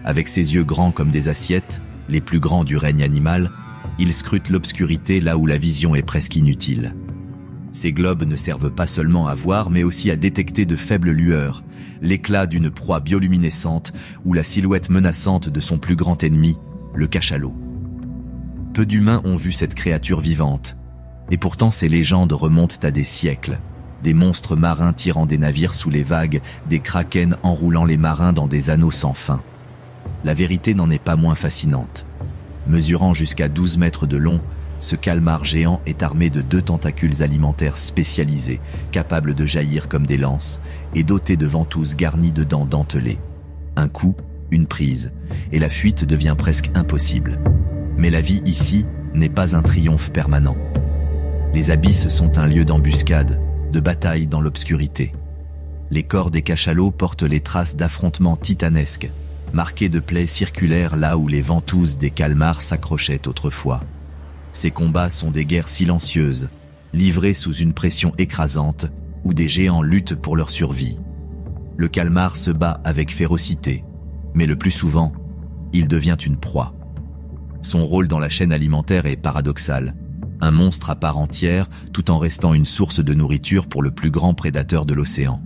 Avec ses yeux grands comme des assiettes, les plus grands du règne animal, il scrute l'obscurité là où la vision est presque inutile. Ces globes ne servent pas seulement à voir, mais aussi à détecter de faibles lueurs, l'éclat d'une proie bioluminescente ou la silhouette menaçante de son plus grand ennemi, le cachalot. Peu d'humains ont vu cette créature vivante, et pourtant ces légendes remontent à des siècles. Des monstres marins tirant des navires sous les vagues, des krakens enroulant les marins dans des anneaux sans fin. La vérité n'en est pas moins fascinante. Mesurant jusqu'à 12 mètres de long, ce calmar géant est armé de 2 tentacules alimentaires spécialisés, capables de jaillir comme des lances, et doté de ventouses garnies de dents dentelées. Un coup, une prise, et la fuite devient presque impossible. Mais la vie ici n'est pas un triomphe permanent. Les abysses sont un lieu d'embuscade, de bataille dans l'obscurité. Les corps des cachalots portent les traces d'affrontements titanesques, marqués de plaies circulaires là où les ventouses des calmars s'accrochaient autrefois. Ces combats sont des guerres silencieuses, livrées sous une pression écrasante, où des géants luttent pour leur survie. Le calmar se bat avec férocité, mais le plus souvent, il devient une proie. Son rôle dans la chaîne alimentaire est paradoxal. Un monstre à part entière, tout en restant une source de nourriture pour le plus grand prédateur de l'océan.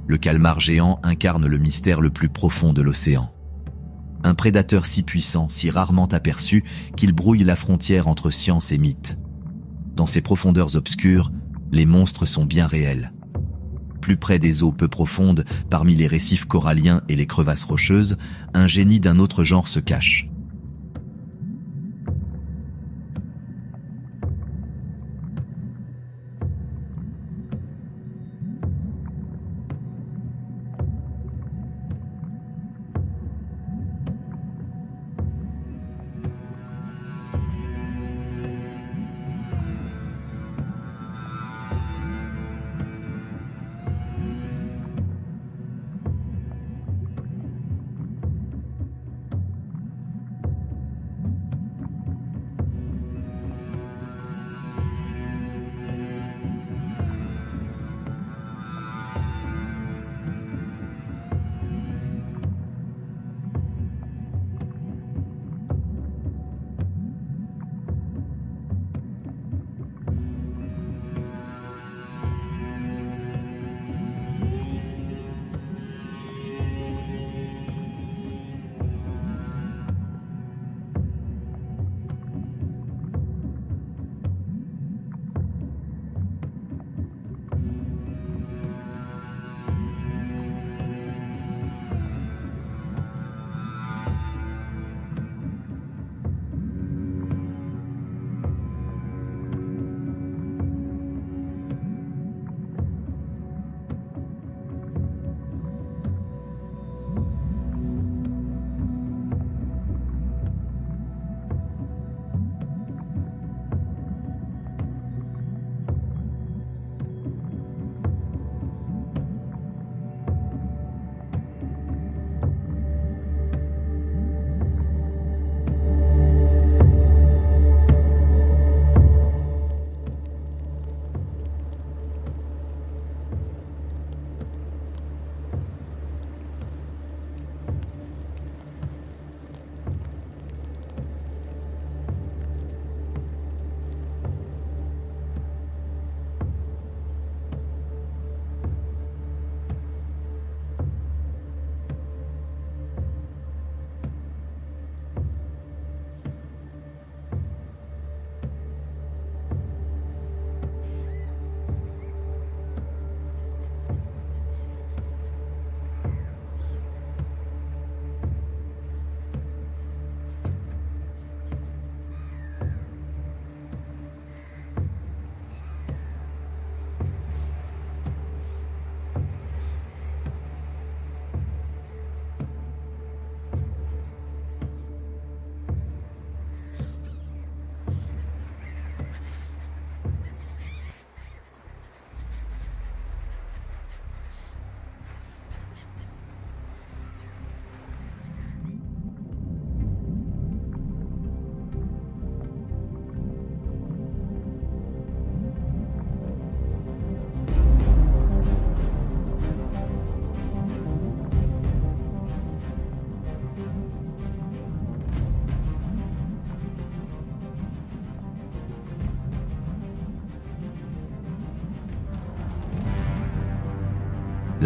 Le calmar géant incarne le mystère le plus profond de l'océan. Un prédateur si puissant, si rarement aperçu, qu'il brouille la frontière entre science et mythe. Dans ces profondeurs obscures, les monstres sont bien réels. Plus près des eaux peu profondes, parmi les récifs coralliens et les crevasses rocheuses, un génie d'un autre genre se cache.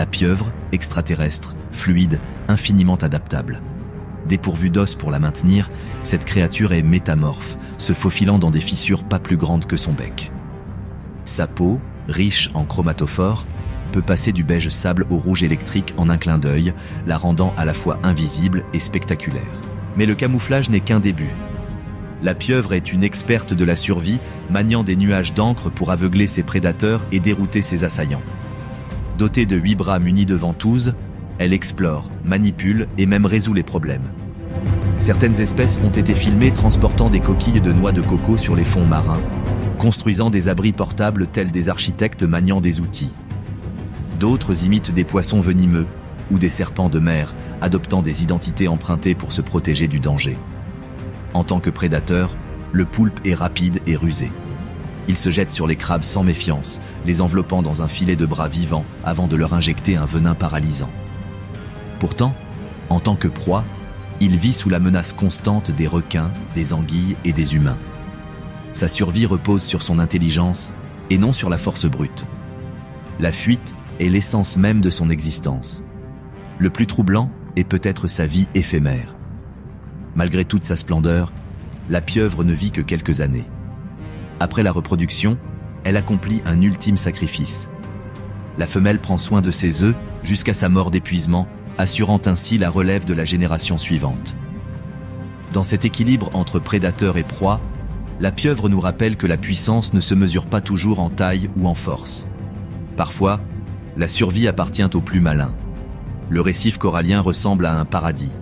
La pieuvre, extraterrestre, fluide, infiniment adaptable. Dépourvue d'os pour la maintenir, cette créature est métamorphe, se faufilant dans des fissures pas plus grandes que son bec. Sa peau, riche en chromatophores, peut passer du beige sable au rouge électrique en un clin d'œil, la rendant à la fois invisible et spectaculaire. Mais le camouflage n'est qu'un début. La pieuvre est une experte de la survie, maniant des nuages d'encre pour aveugler ses prédateurs et dérouter ses assaillants. Dotée de 8 bras munis de ventouses, elle explore, manipule et même résout les problèmes. Certaines espèces ont été filmées transportant des coquilles de noix de coco sur les fonds marins, construisant des abris portables tels des architectes maniant des outils. D'autres imitent des poissons venimeux ou des serpents de mer, adoptant des identités empruntées pour se protéger du danger. En tant que prédateur, le poulpe est rapide et rusé. Il se jette sur les crabes sans méfiance, les enveloppant dans un filet de bras vivants avant de leur injecter un venin paralysant. Pourtant, en tant que proie, il vit sous la menace constante des requins, des anguilles et des humains. Sa survie repose sur son intelligence et non sur la force brute. La fuite est l'essence même de son existence. Le plus troublant est peut-être sa vie éphémère. Malgré toute sa splendeur, la pieuvre ne vit que quelques années. Après la reproduction, elle accomplit un ultime sacrifice. La femelle prend soin de ses œufs jusqu'à sa mort d'épuisement, assurant ainsi la relève de la génération suivante. Dans cet équilibre entre prédateur et proie, la pieuvre nous rappelle que la puissance ne se mesure pas toujours en taille ou en force. Parfois, la survie appartient aux plus malins. Le récif corallien ressemble à un paradis,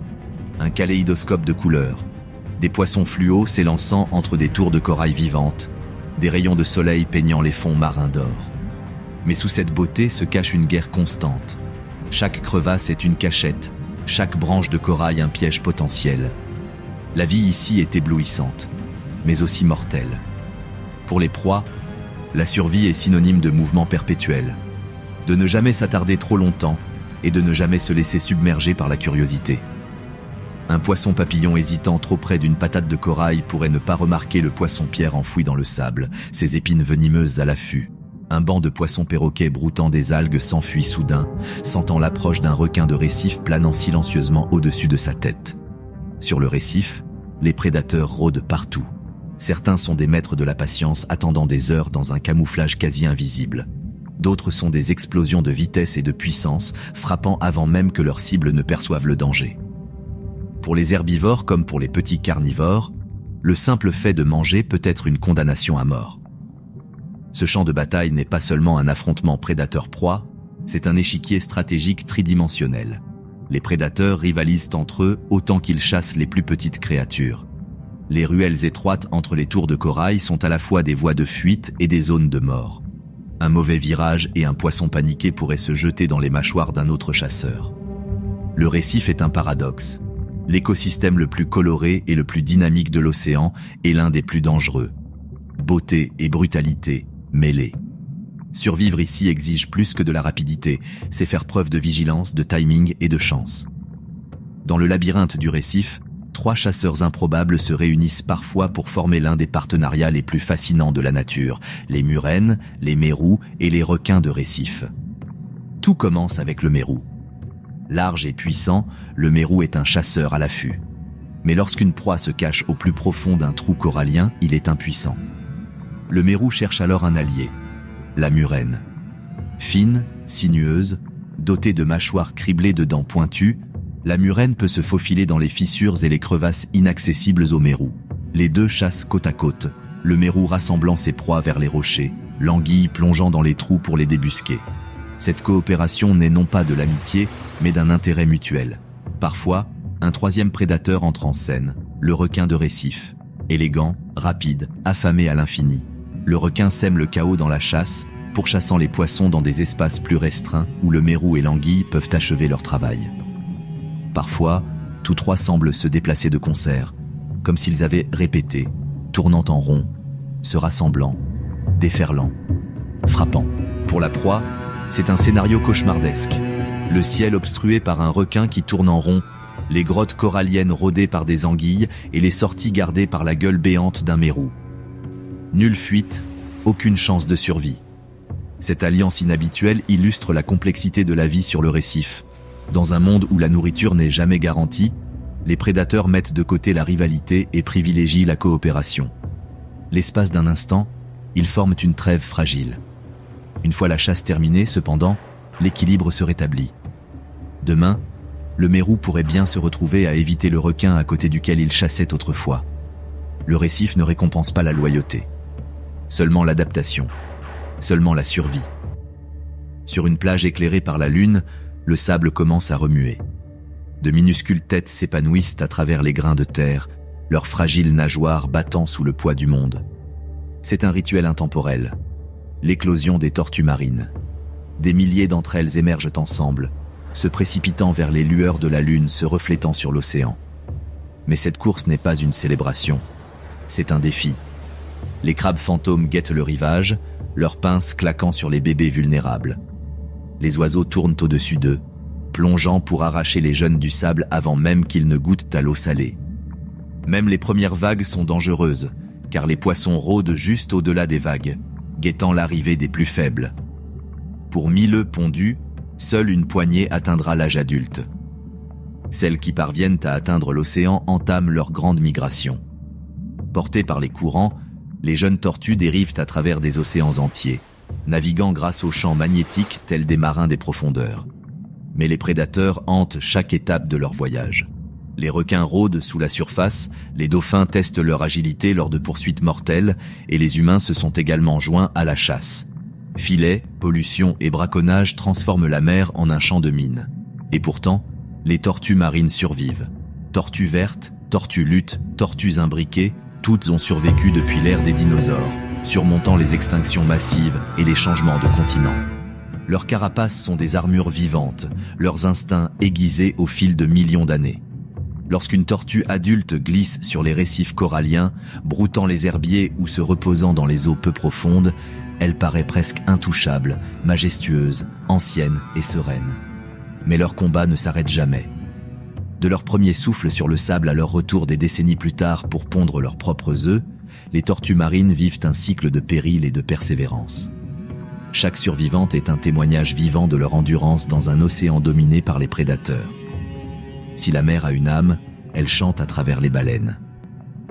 un kaléidoscope de couleurs, des poissons fluos s'élançant entre des tours de corail vivantes, des rayons de soleil peignant les fonds marins d'or. Mais sous cette beauté se cache une guerre constante. Chaque crevasse est une cachette, chaque branche de corail un piège potentiel. La vie ici est éblouissante, mais aussi mortelle. Pour les proies, la survie est synonyme de mouvement perpétuel, de ne jamais s'attarder trop longtemps et de ne jamais se laisser submerger par la curiosité. Un poisson papillon hésitant trop près d'une patate de corail pourrait ne pas remarquer le poisson-pierre enfoui dans le sable, ses épines venimeuses à l'affût. Un banc de poissons perroquets broutant des algues s'enfuit soudain, sentant l'approche d'un requin de récif planant silencieusement au-dessus de sa tête. Sur le récif, les prédateurs rôdent partout. Certains sont des maîtres de la patience attendant des heures dans un camouflage quasi invisible. D'autres sont des explosions de vitesse et de puissance, frappant avant même que leurs cibles ne perçoivent le danger. Pour les herbivores comme pour les petits carnivores, le simple fait de manger peut être une condamnation à mort. Ce champ de bataille n'est pas seulement un affrontement prédateur-proie, c'est un échiquier stratégique tridimensionnel. Les prédateurs rivalisent entre eux autant qu'ils chassent les plus petites créatures. Les ruelles étroites entre les tours de corail sont à la fois des voies de fuite et des zones de mort. Un mauvais virage et un poisson paniqué pourrait se jeter dans les mâchoires d'un autre chasseur. Le récif est un paradoxe. L'écosystème le plus coloré et le plus dynamique de l'océan est l'un des plus dangereux. Beauté et brutalité mêlées. Survivre ici exige plus que de la rapidité, c'est faire preuve de vigilance, de timing et de chance. Dans le labyrinthe du récif, 3 chasseurs improbables se réunissent parfois pour former l'un des partenariats les plus fascinants de la nature, les murènes, les mérous et les requins de récif. Tout commence avec le mérou. Large et puissant, le mérou est un chasseur à l'affût. Mais lorsqu'une proie se cache au plus profond d'un trou corallien, il est impuissant. Le mérou cherche alors un allié, la murène. Fine, sinueuse, dotée de mâchoires criblées de dents pointues, la murène peut se faufiler dans les fissures et les crevasses inaccessibles au mérou. Les deux chassent côte à côte, le mérou rassemblant ses proies vers les rochers, l'anguille plongeant dans les trous pour les débusquer. Cette coopération naît non pas de l'amitié, mais d'un intérêt mutuel. Parfois, un troisième prédateur entre en scène, le requin de récif. Élégant, rapide, affamé à l'infini. Le requin sème le chaos dans la chasse, pourchassant les poissons dans des espaces plus restreints où le mérou et l'anguille peuvent achever leur travail. Parfois, tous trois semblent se déplacer de concert, comme s'ils avaient répété, tournant en rond, se rassemblant, déferlant, frappant. Pour la proie, c'est un scénario cauchemardesque. Le ciel obstrué par un requin qui tourne en rond, les grottes coralliennes rôdées par des anguilles et les sorties gardées par la gueule béante d'un mérou. Nulle fuite, aucune chance de survie. Cette alliance inhabituelle illustre la complexité de la vie sur le récif. Dans un monde où la nourriture n'est jamais garantie, les prédateurs mettent de côté la rivalité et privilégient la coopération. L'espace d'un instant, ils forment une trêve fragile. Une fois la chasse terminée, cependant, l'équilibre se rétablit. Demain, le mérou pourrait bien se retrouver à éviter le requin à côté duquel il chassait autrefois. Le récif ne récompense pas la loyauté. Seulement l'adaptation. Seulement la survie. Sur une plage éclairée par la lune, le sable commence à remuer. De minuscules têtes s'épanouissent à travers les grains de terre, leurs fragiles nageoires battant sous le poids du monde. C'est un rituel intemporel. L'éclosion des tortues marines. Des milliers d'entre elles émergent ensemble, se précipitant vers les lueurs de la lune se reflétant sur l'océan. Mais cette course n'est pas une célébration, c'est un défi. Les crabes fantômes guettent le rivage, leurs pinces claquant sur les bébés vulnérables. Les oiseaux tournent au-dessus d'eux, plongeant pour arracher les jeunes du sable avant même qu'ils ne goûtent à l'eau salée. Même les premières vagues sont dangereuses, car les poissons rôdent juste au-delà des vagues, guettant l'arrivée des plus faibles. Pour 1000 œufs pondus, seule une poignée atteindra l'âge adulte. Celles qui parviennent à atteindre l'océan entament leur grande migration. Portées par les courants, les jeunes tortues dérivent à travers des océans entiers, naviguant grâce aux champs magnétiques tels des marins des profondeurs. Mais les prédateurs hantent chaque étape de leur voyage. Les requins rôdent sous la surface, les dauphins testent leur agilité lors de poursuites mortelles, et les humains se sont également joints à la chasse. Filets, pollution et braconnage transforment la mer en un champ de mines. Et pourtant, les tortues marines survivent. Tortues vertes, tortues luttes, tortues imbriquées, toutes ont survécu depuis l'ère des dinosaures, surmontant les extinctions massives et les changements de continent. Leurs carapaces sont des armures vivantes, leurs instincts aiguisés au fil de millions d'années. Lorsqu'une tortue adulte glisse sur les récifs coralliens, broutant les herbiers ou se reposant dans les eaux peu profondes, elle paraît presque intouchable, majestueuse, ancienne et sereine. Mais leur combat ne s'arrête jamais. De leur premier souffle sur le sable à leur retour des décennies plus tard pour pondre leurs propres œufs, les tortues marines vivent un cycle de péril et de persévérance. Chaque survivante est un témoignage vivant de leur endurance dans un océan dominé par les prédateurs. Si la mer a une âme, elle chante à travers les baleines.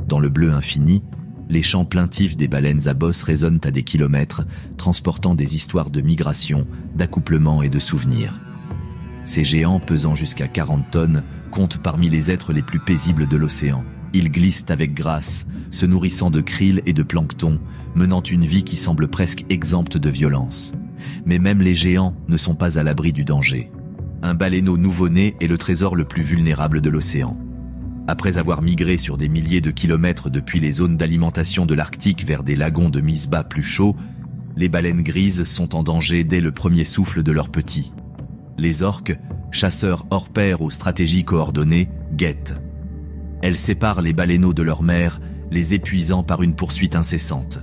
Dans le bleu infini, les chants plaintifs des baleines à bosse résonnent à des kilomètres, transportant des histoires de migration, d'accouplement et de souvenirs. Ces géants pesant jusqu'à 40 tonnes comptent parmi les êtres les plus paisibles de l'océan. Ils glissent avec grâce, se nourrissant de krill et de plancton, menant une vie qui semble presque exempte de violence. Mais même les géants ne sont pas à l'abri du danger. Un baleineau nouveau-né est le trésor le plus vulnérable de l'océan. Après avoir migré sur des milliers de kilomètres depuis les zones d'alimentation de l'Arctique vers des lagons de mise bas plus chauds, les baleines grises sont en danger dès le premier souffle de leurs petits. Les orques, chasseurs hors pair aux stratégies coordonnées, guettent. Elles séparent les baleineaux de leur mère, les épuisant par une poursuite incessante.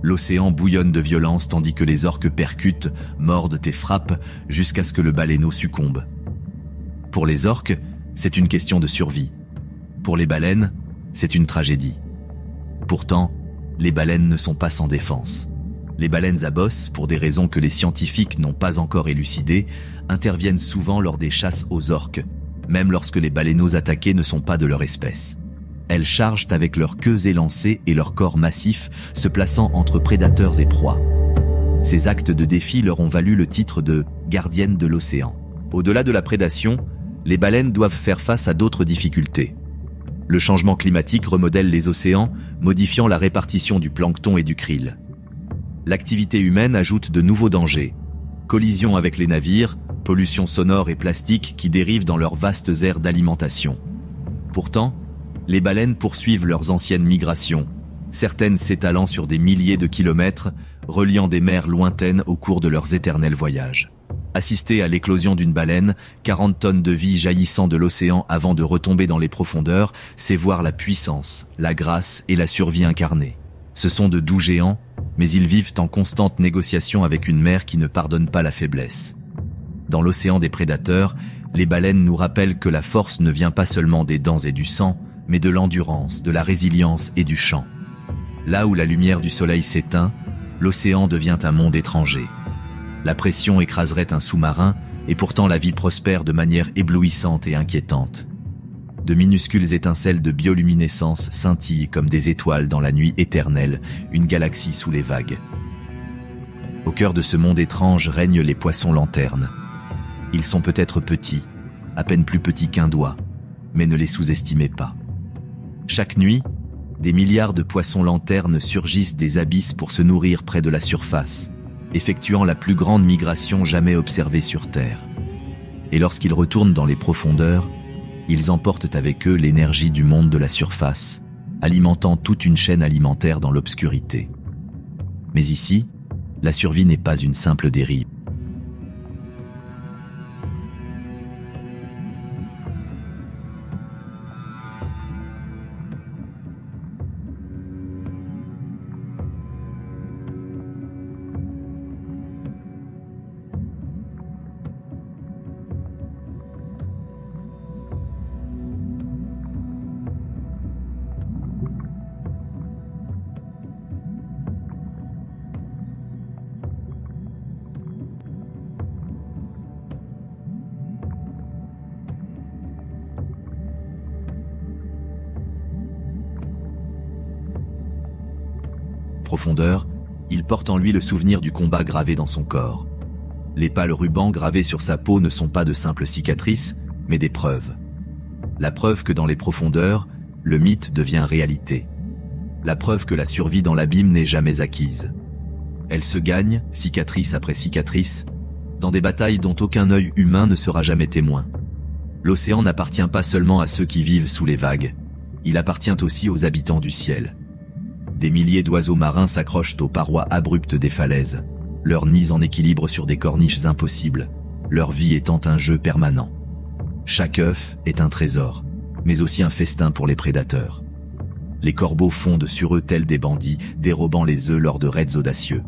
L'océan bouillonne de violence tandis que les orques percutent, mordent et frappent jusqu'à ce que le baleineau succombe. Pour les orques, c'est une question de survie. Pour les baleines, c'est une tragédie. Pourtant, les baleines ne sont pas sans défense. Les baleines à bosse, pour des raisons que les scientifiques n'ont pas encore élucidées, interviennent souvent lors des chasses aux orques, même lorsque les baleineaux attaqués ne sont pas de leur espèce. Elles chargent avec leurs queues élancées et leurs corps massifs, se plaçant entre prédateurs et proies. Ces actes de défi leur ont valu le titre de « gardiennes de l'océan ». Au-delà de la prédation, les baleines doivent faire face à d'autres difficultés. Le changement climatique remodèle les océans, modifiant la répartition du plancton et du krill. L'activité humaine ajoute de nouveaux dangers. Collisions avec les navires, pollution sonore et plastique qui dérivent dans leurs vastes aires d'alimentation. Pourtant, les baleines poursuivent leurs anciennes migrations, certaines s'étalant sur des milliers de kilomètres, reliant des mers lointaines au cours de leurs éternels voyages. Assister à l'éclosion d'une baleine, 40 tonnes de vie jaillissant de l'océan avant de retomber dans les profondeurs, c'est voir la puissance, la grâce et la survie incarnée. Ce sont de doux géants, mais ils vivent en constante négociation avec une mer qui ne pardonne pas la faiblesse. Dans l'océan des prédateurs, les baleines nous rappellent que la force ne vient pas seulement des dents et du sang, mais de l'endurance, de la résilience et du chant. Là où la lumière du soleil s'éteint, l'océan devient un monde étranger. La pression écraserait un sous-marin, et pourtant la vie prospère de manière éblouissante et inquiétante. De minuscules étincelles de bioluminescence scintillent comme des étoiles dans la nuit éternelle, une galaxie sous les vagues. Au cœur de ce monde étrange règnent les poissons lanternes. Ils sont peut-être petits, à peine plus petits qu'un doigt, mais ne les sous-estimez pas. Chaque nuit, des milliards de poissons lanternes surgissent des abysses pour se nourrir près de la surface, effectuant la plus grande migration jamais observée sur Terre. Et lorsqu'ils retournent dans les profondeurs, ils emportent avec eux l'énergie du monde de la surface, alimentant toute une chaîne alimentaire dans l'obscurité. Mais ici, la survie n'est pas une simple dérive. Profondeur, il porte en lui le souvenir du combat gravé dans son corps. Les pâles rubans gravés sur sa peau ne sont pas de simples cicatrices, mais des preuves. La preuve que dans les profondeurs, le mythe devient réalité. La preuve que la survie dans l'abîme n'est jamais acquise. Elle se gagne, cicatrice après cicatrice, dans des batailles dont aucun œil humain ne sera jamais témoin. L'océan n'appartient pas seulement à ceux qui vivent sous les vagues, il appartient aussi aux habitants du ciel. Des milliers d'oiseaux marins s'accrochent aux parois abruptes des falaises, leurs nids en équilibre sur des corniches impossibles, leur vie étant un jeu permanent. Chaque œuf est un trésor, mais aussi un festin pour les prédateurs. Les corbeaux fondent sur eux tels des bandits, dérobant les œufs lors de raids audacieux.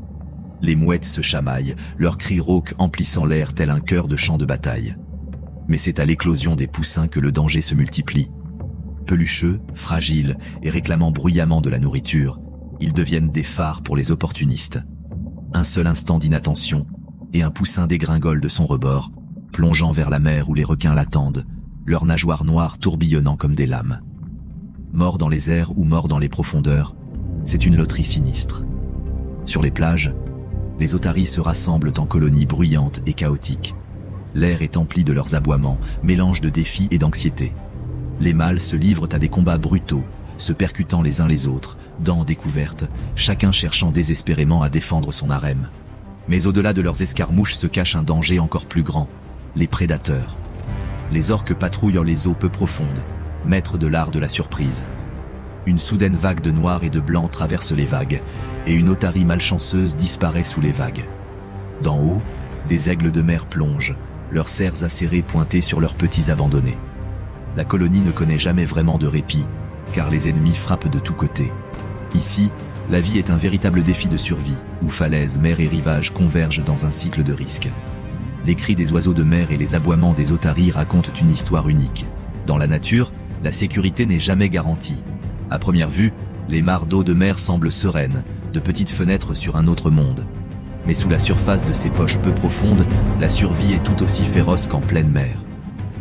Les mouettes se chamaillent, leurs cris rauques emplissant l'air tel un chœur de chant de bataille. Mais c'est à l'éclosion des poussins que le danger se multiplie. Pelucheux, fragiles et réclamant bruyamment de la nourriture, ils deviennent des phares pour les opportunistes. Un seul instant d'inattention, et un poussin dégringole de son rebord, plongeant vers la mer où les requins l'attendent, leurs nageoires noires tourbillonnant comme des lames. Mort dans les airs ou mort dans les profondeurs, c'est une loterie sinistre. Sur les plages, les otaries se rassemblent en colonies bruyantes et chaotiques. L'air est empli de leurs aboiements, mélange de défis et d'anxiété. Les mâles se livrent à des combats brutaux, se percutant les uns les autres, dents découvertes, chacun cherchant désespérément à défendre son harem. Mais au-delà de leurs escarmouches se cache un danger encore plus grand, les prédateurs. Les orques patrouillent dans les eaux peu profondes, maîtres de l'art de la surprise. Une soudaine vague de noir et de blanc traverse les vagues, et une otarie malchanceuse disparaît sous les vagues. D'en haut, des aigles de mer plongent, leurs serres acérées pointées sur leurs petits abandonnés. La colonie ne connaît jamais vraiment de répit, car les ennemis frappent de tous côtés. Ici, la vie est un véritable défi de survie, où falaises, mer et rivages convergent dans un cycle de risques. Les cris des oiseaux de mer et les aboiements des otaries racontent une histoire unique. Dans la nature, la sécurité n'est jamais garantie. À première vue, les mares d'eau de mer semblent sereines, de petites fenêtres sur un autre monde. Mais sous la surface de ces poches peu profondes, la survie est tout aussi féroce qu'en pleine mer.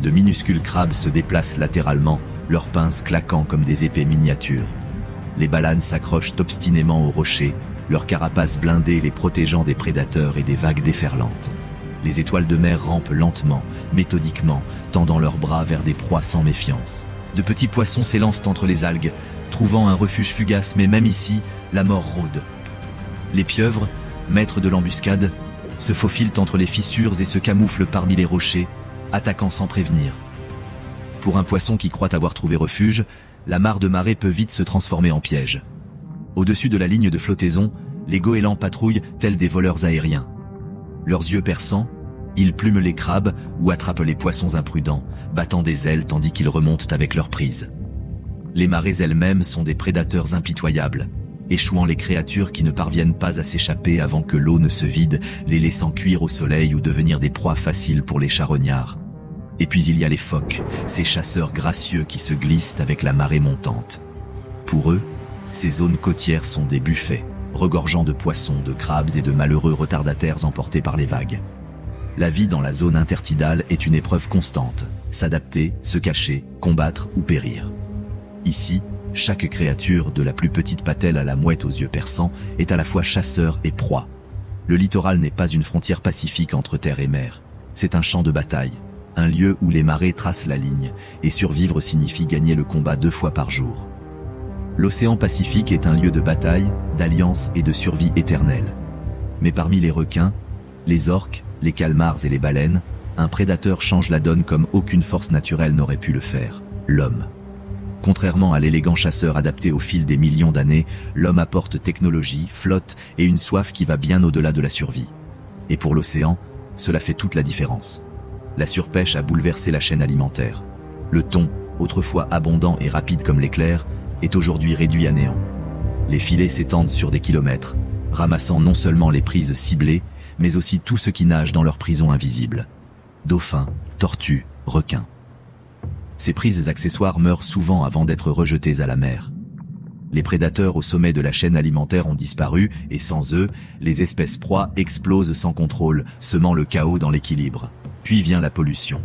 De minuscules crabes se déplacent latéralement, leurs pinces claquant comme des épées miniatures. Les balanes s'accrochent obstinément aux rochers, leurs carapaces blindées les protégeant des prédateurs et des vagues déferlantes. Les étoiles de mer rampent lentement, méthodiquement, tendant leurs bras vers des proies sans méfiance. De petits poissons s'élancent entre les algues, trouvant un refuge fugace, mais même ici, la mort rôde. Les pieuvres, maîtres de l'embuscade, se faufilent entre les fissures et se camouflent parmi les rochers, attaquant sans prévenir. Pour un poisson qui croit avoir trouvé refuge, la mare de marée peut vite se transformer en piège. Au-dessus de la ligne de flottaison, les goélands patrouillent tels des voleurs aériens. Leurs yeux perçants, ils plument les crabes ou attrapent les poissons imprudents, battant des ailes tandis qu'ils remontent avec leur prise. Les marées elles-mêmes sont des prédateurs impitoyables, échouant les créatures qui ne parviennent pas à s'échapper avant que l'eau ne se vide, les laissant cuire au soleil ou devenir des proies faciles pour les charognards. Et puis il y a les phoques, ces chasseurs gracieux qui se glissent avec la marée montante. Pour eux, ces zones côtières sont des buffets, regorgeant de poissons, de crabes et de malheureux retardataires emportés par les vagues. La vie dans la zone intertidale est une épreuve constante, s'adapter, se cacher, combattre ou périr. Ici, chaque créature, de la plus petite patelle à la mouette aux yeux perçants, est à la fois chasseur et proie. Le littoral n'est pas une frontière pacifique entre terre et mer, c'est un champ de bataille, un lieu où les marées tracent la ligne, et survivre signifie gagner le combat 2 fois par jour. L'océan Pacifique est un lieu de bataille, d'alliance et de survie éternelle. Mais parmi les requins, les orques, les calmars et les baleines, un prédateur change la donne comme aucune force naturelle n'aurait pu le faire, l'homme. Contrairement à l'élégant chasseur adapté au fil des millions d'années, l'homme apporte technologie, flotte et une soif qui va bien au-delà de la survie. Et pour l'océan, cela fait toute la différence. La surpêche a bouleversé la chaîne alimentaire. Le thon, autrefois abondant et rapide comme l'éclair, est aujourd'hui réduit à néant. Les filets s'étendent sur des kilomètres, ramassant non seulement les prises ciblées, mais aussi tout ce qui nage dans leur prison invisible. Dauphins, tortues, requins. Ces prises accessoires meurent souvent avant d'être rejetées à la mer. Les prédateurs au sommet de la chaîne alimentaire ont disparu et sans eux, les espèces proies explosent sans contrôle, semant le chaos dans l'équilibre. Puis vient la pollution.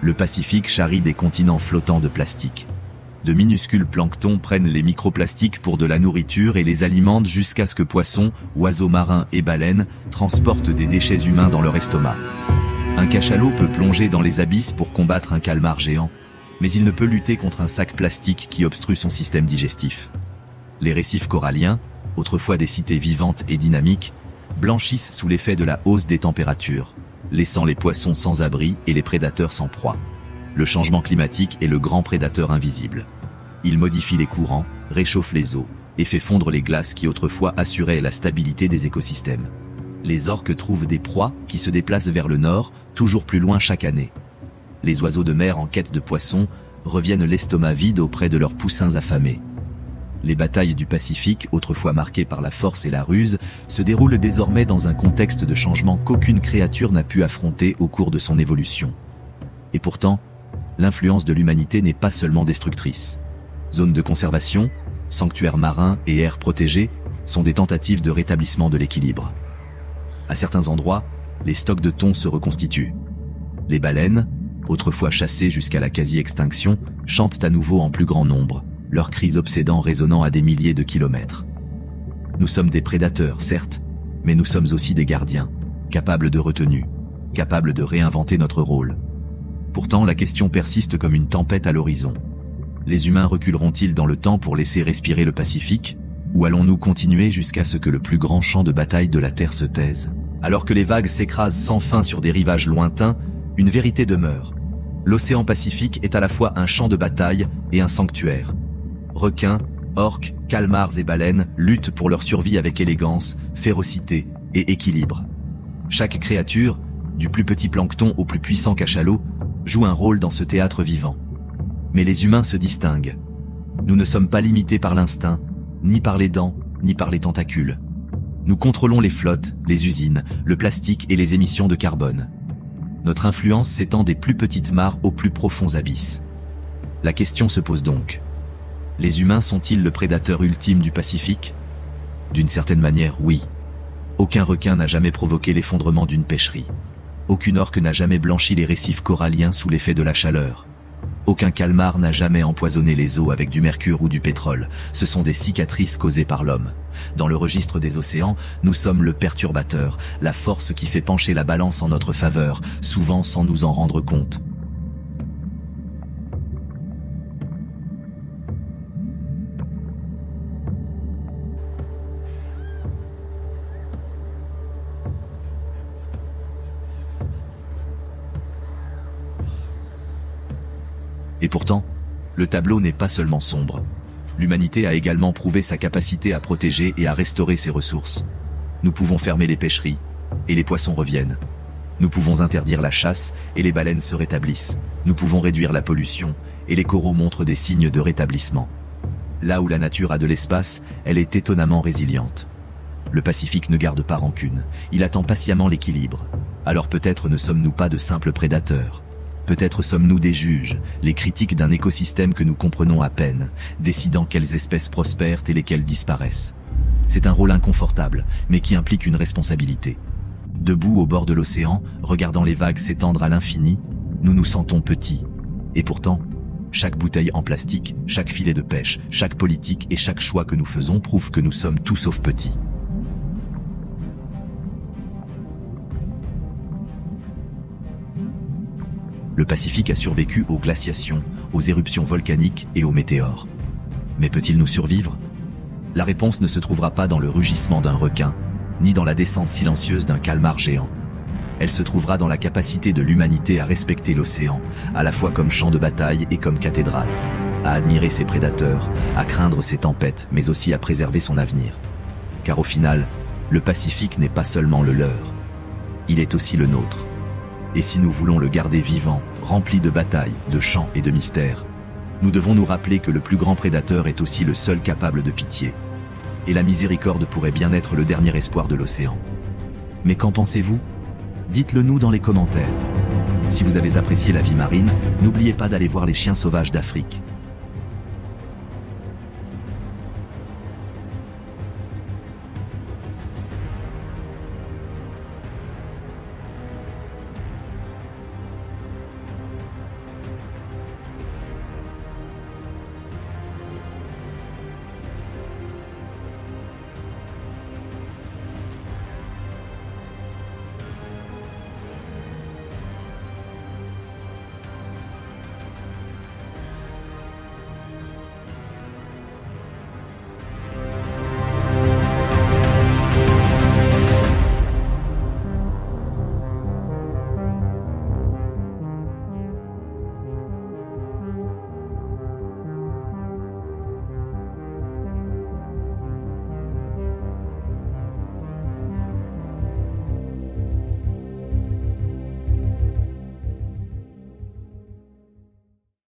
Le Pacifique charrie des continents flottants de plastique. De minuscules planctons prennent les microplastiques pour de la nourriture et les alimentent jusqu'à ce que poissons, oiseaux marins et baleines transportent des déchets humains dans leur estomac. Un cachalot peut plonger dans les abysses pour combattre un calmar géant, mais il ne peut lutter contre un sac plastique qui obstrue son système digestif. Les récifs coralliens, autrefois des cités vivantes et dynamiques, blanchissent sous l'effet de la hausse des températures, laissant les poissons sans abri et les prédateurs sans proie. Le changement climatique est le grand prédateur invisible. Il modifie les courants, réchauffe les eaux et fait fondre les glaces qui autrefois assuraient la stabilité des écosystèmes. Les orques trouvent des proies qui se déplacent vers le nord, toujours plus loin chaque année. Les oiseaux de mer en quête de poissons reviennent l'estomac vide auprès de leurs poussins affamés. Les batailles du Pacifique, autrefois marquées par la force et la ruse, se déroulent désormais dans un contexte de changement qu'aucune créature n'a pu affronter au cours de son évolution. Et pourtant, l'influence de l'humanité n'est pas seulement destructrice. Zones de conservation, sanctuaires marins et aires protégées sont des tentatives de rétablissement de l'équilibre. À certains endroits, les stocks de thon se reconstituent. Les baleines, autrefois chassées jusqu'à la quasi-extinction, chantent à nouveau en plus grand nombre, leurs cris obsédants résonnant à des milliers de kilomètres. Nous sommes des prédateurs, certes, mais nous sommes aussi des gardiens, capables de retenue, capables de réinventer notre rôle. Pourtant, la question persiste comme une tempête à l'horizon. Les humains reculeront-ils dans le temps pour laisser respirer le Pacifique, ou allons-nous continuer jusqu'à ce que le plus grand champ de bataille de la Terre se taise? Alors que les vagues s'écrasent sans fin sur des rivages lointains, une vérité demeure. L'océan Pacifique est à la fois un champ de bataille et un sanctuaire. Requins, orques, calmars et baleines luttent pour leur survie avec élégance, férocité et équilibre. Chaque créature, du plus petit plancton au plus puissant cachalot, joue un rôle dans ce théâtre vivant. Mais les humains se distinguent. Nous ne sommes pas limités par l'instinct, ni par les dents, ni par les tentacules. Nous contrôlons les flottes, les usines, le plastique et les émissions de carbone. Notre influence s'étend des plus petites mares aux plus profonds abysses. La question se pose donc. Les humains sont-ils le prédateur ultime du Pacifique? D'une certaine manière, oui. Aucun requin n'a jamais provoqué l'effondrement d'une pêcherie. Aucune orque n'a jamais blanchi les récifs coralliens sous l'effet de la chaleur. Aucun calmar n'a jamais empoisonné les eaux avec du mercure ou du pétrole. Ce sont des cicatrices causées par l'homme. Dans le registre des océans, nous sommes le perturbateur, la force qui fait pencher la balance en notre faveur, souvent sans nous en rendre compte. Et pourtant, le tableau n'est pas seulement sombre. L'humanité a également prouvé sa capacité à protéger et à restaurer ses ressources. Nous pouvons fermer les pêcheries, et les poissons reviennent. Nous pouvons interdire la chasse, et les baleines se rétablissent. Nous pouvons réduire la pollution, et les coraux montrent des signes de rétablissement. Là où la nature a de l'espace, elle est étonnamment résiliente. Le Pacifique ne garde pas rancune, il attend patiemment l'équilibre. Alors peut-être ne sommes-nous pas de simples prédateurs. Peut-être sommes-nous des juges, les critiques d'un écosystème que nous comprenons à peine, décidant quelles espèces prospèrent et lesquelles disparaissent. C'est un rôle inconfortable, mais qui implique une responsabilité. Debout au bord de l'océan, regardant les vagues s'étendre à l'infini, nous nous sentons petits. Et pourtant, chaque bouteille en plastique, chaque filet de pêche, chaque politique et chaque choix que nous faisons prouvent que nous sommes tout sauf petits. Le Pacifique a survécu aux glaciations, aux éruptions volcaniques et aux météores. Mais peut-il nous survivre? La réponse ne se trouvera pas dans le rugissement d'un requin, ni dans la descente silencieuse d'un calmar géant. Elle se trouvera dans la capacité de l'humanité à respecter l'océan, à la fois comme champ de bataille et comme cathédrale, à admirer ses prédateurs, à craindre ses tempêtes, mais aussi à préserver son avenir. Car au final, le Pacifique n'est pas seulement le leur, il est aussi le nôtre. Et si nous voulons le garder vivant, rempli de batailles, de chants et de mystères, nous devons nous rappeler que le plus grand prédateur est aussi le seul capable de pitié. Et la miséricorde pourrait bien être le dernier espoir de l'océan. Mais qu'en pensez-vous? Dites-le nous dans les commentaires. Si vous avez apprécié la vie marine, n'oubliez pas d'aller voir les chiens sauvages d'Afrique.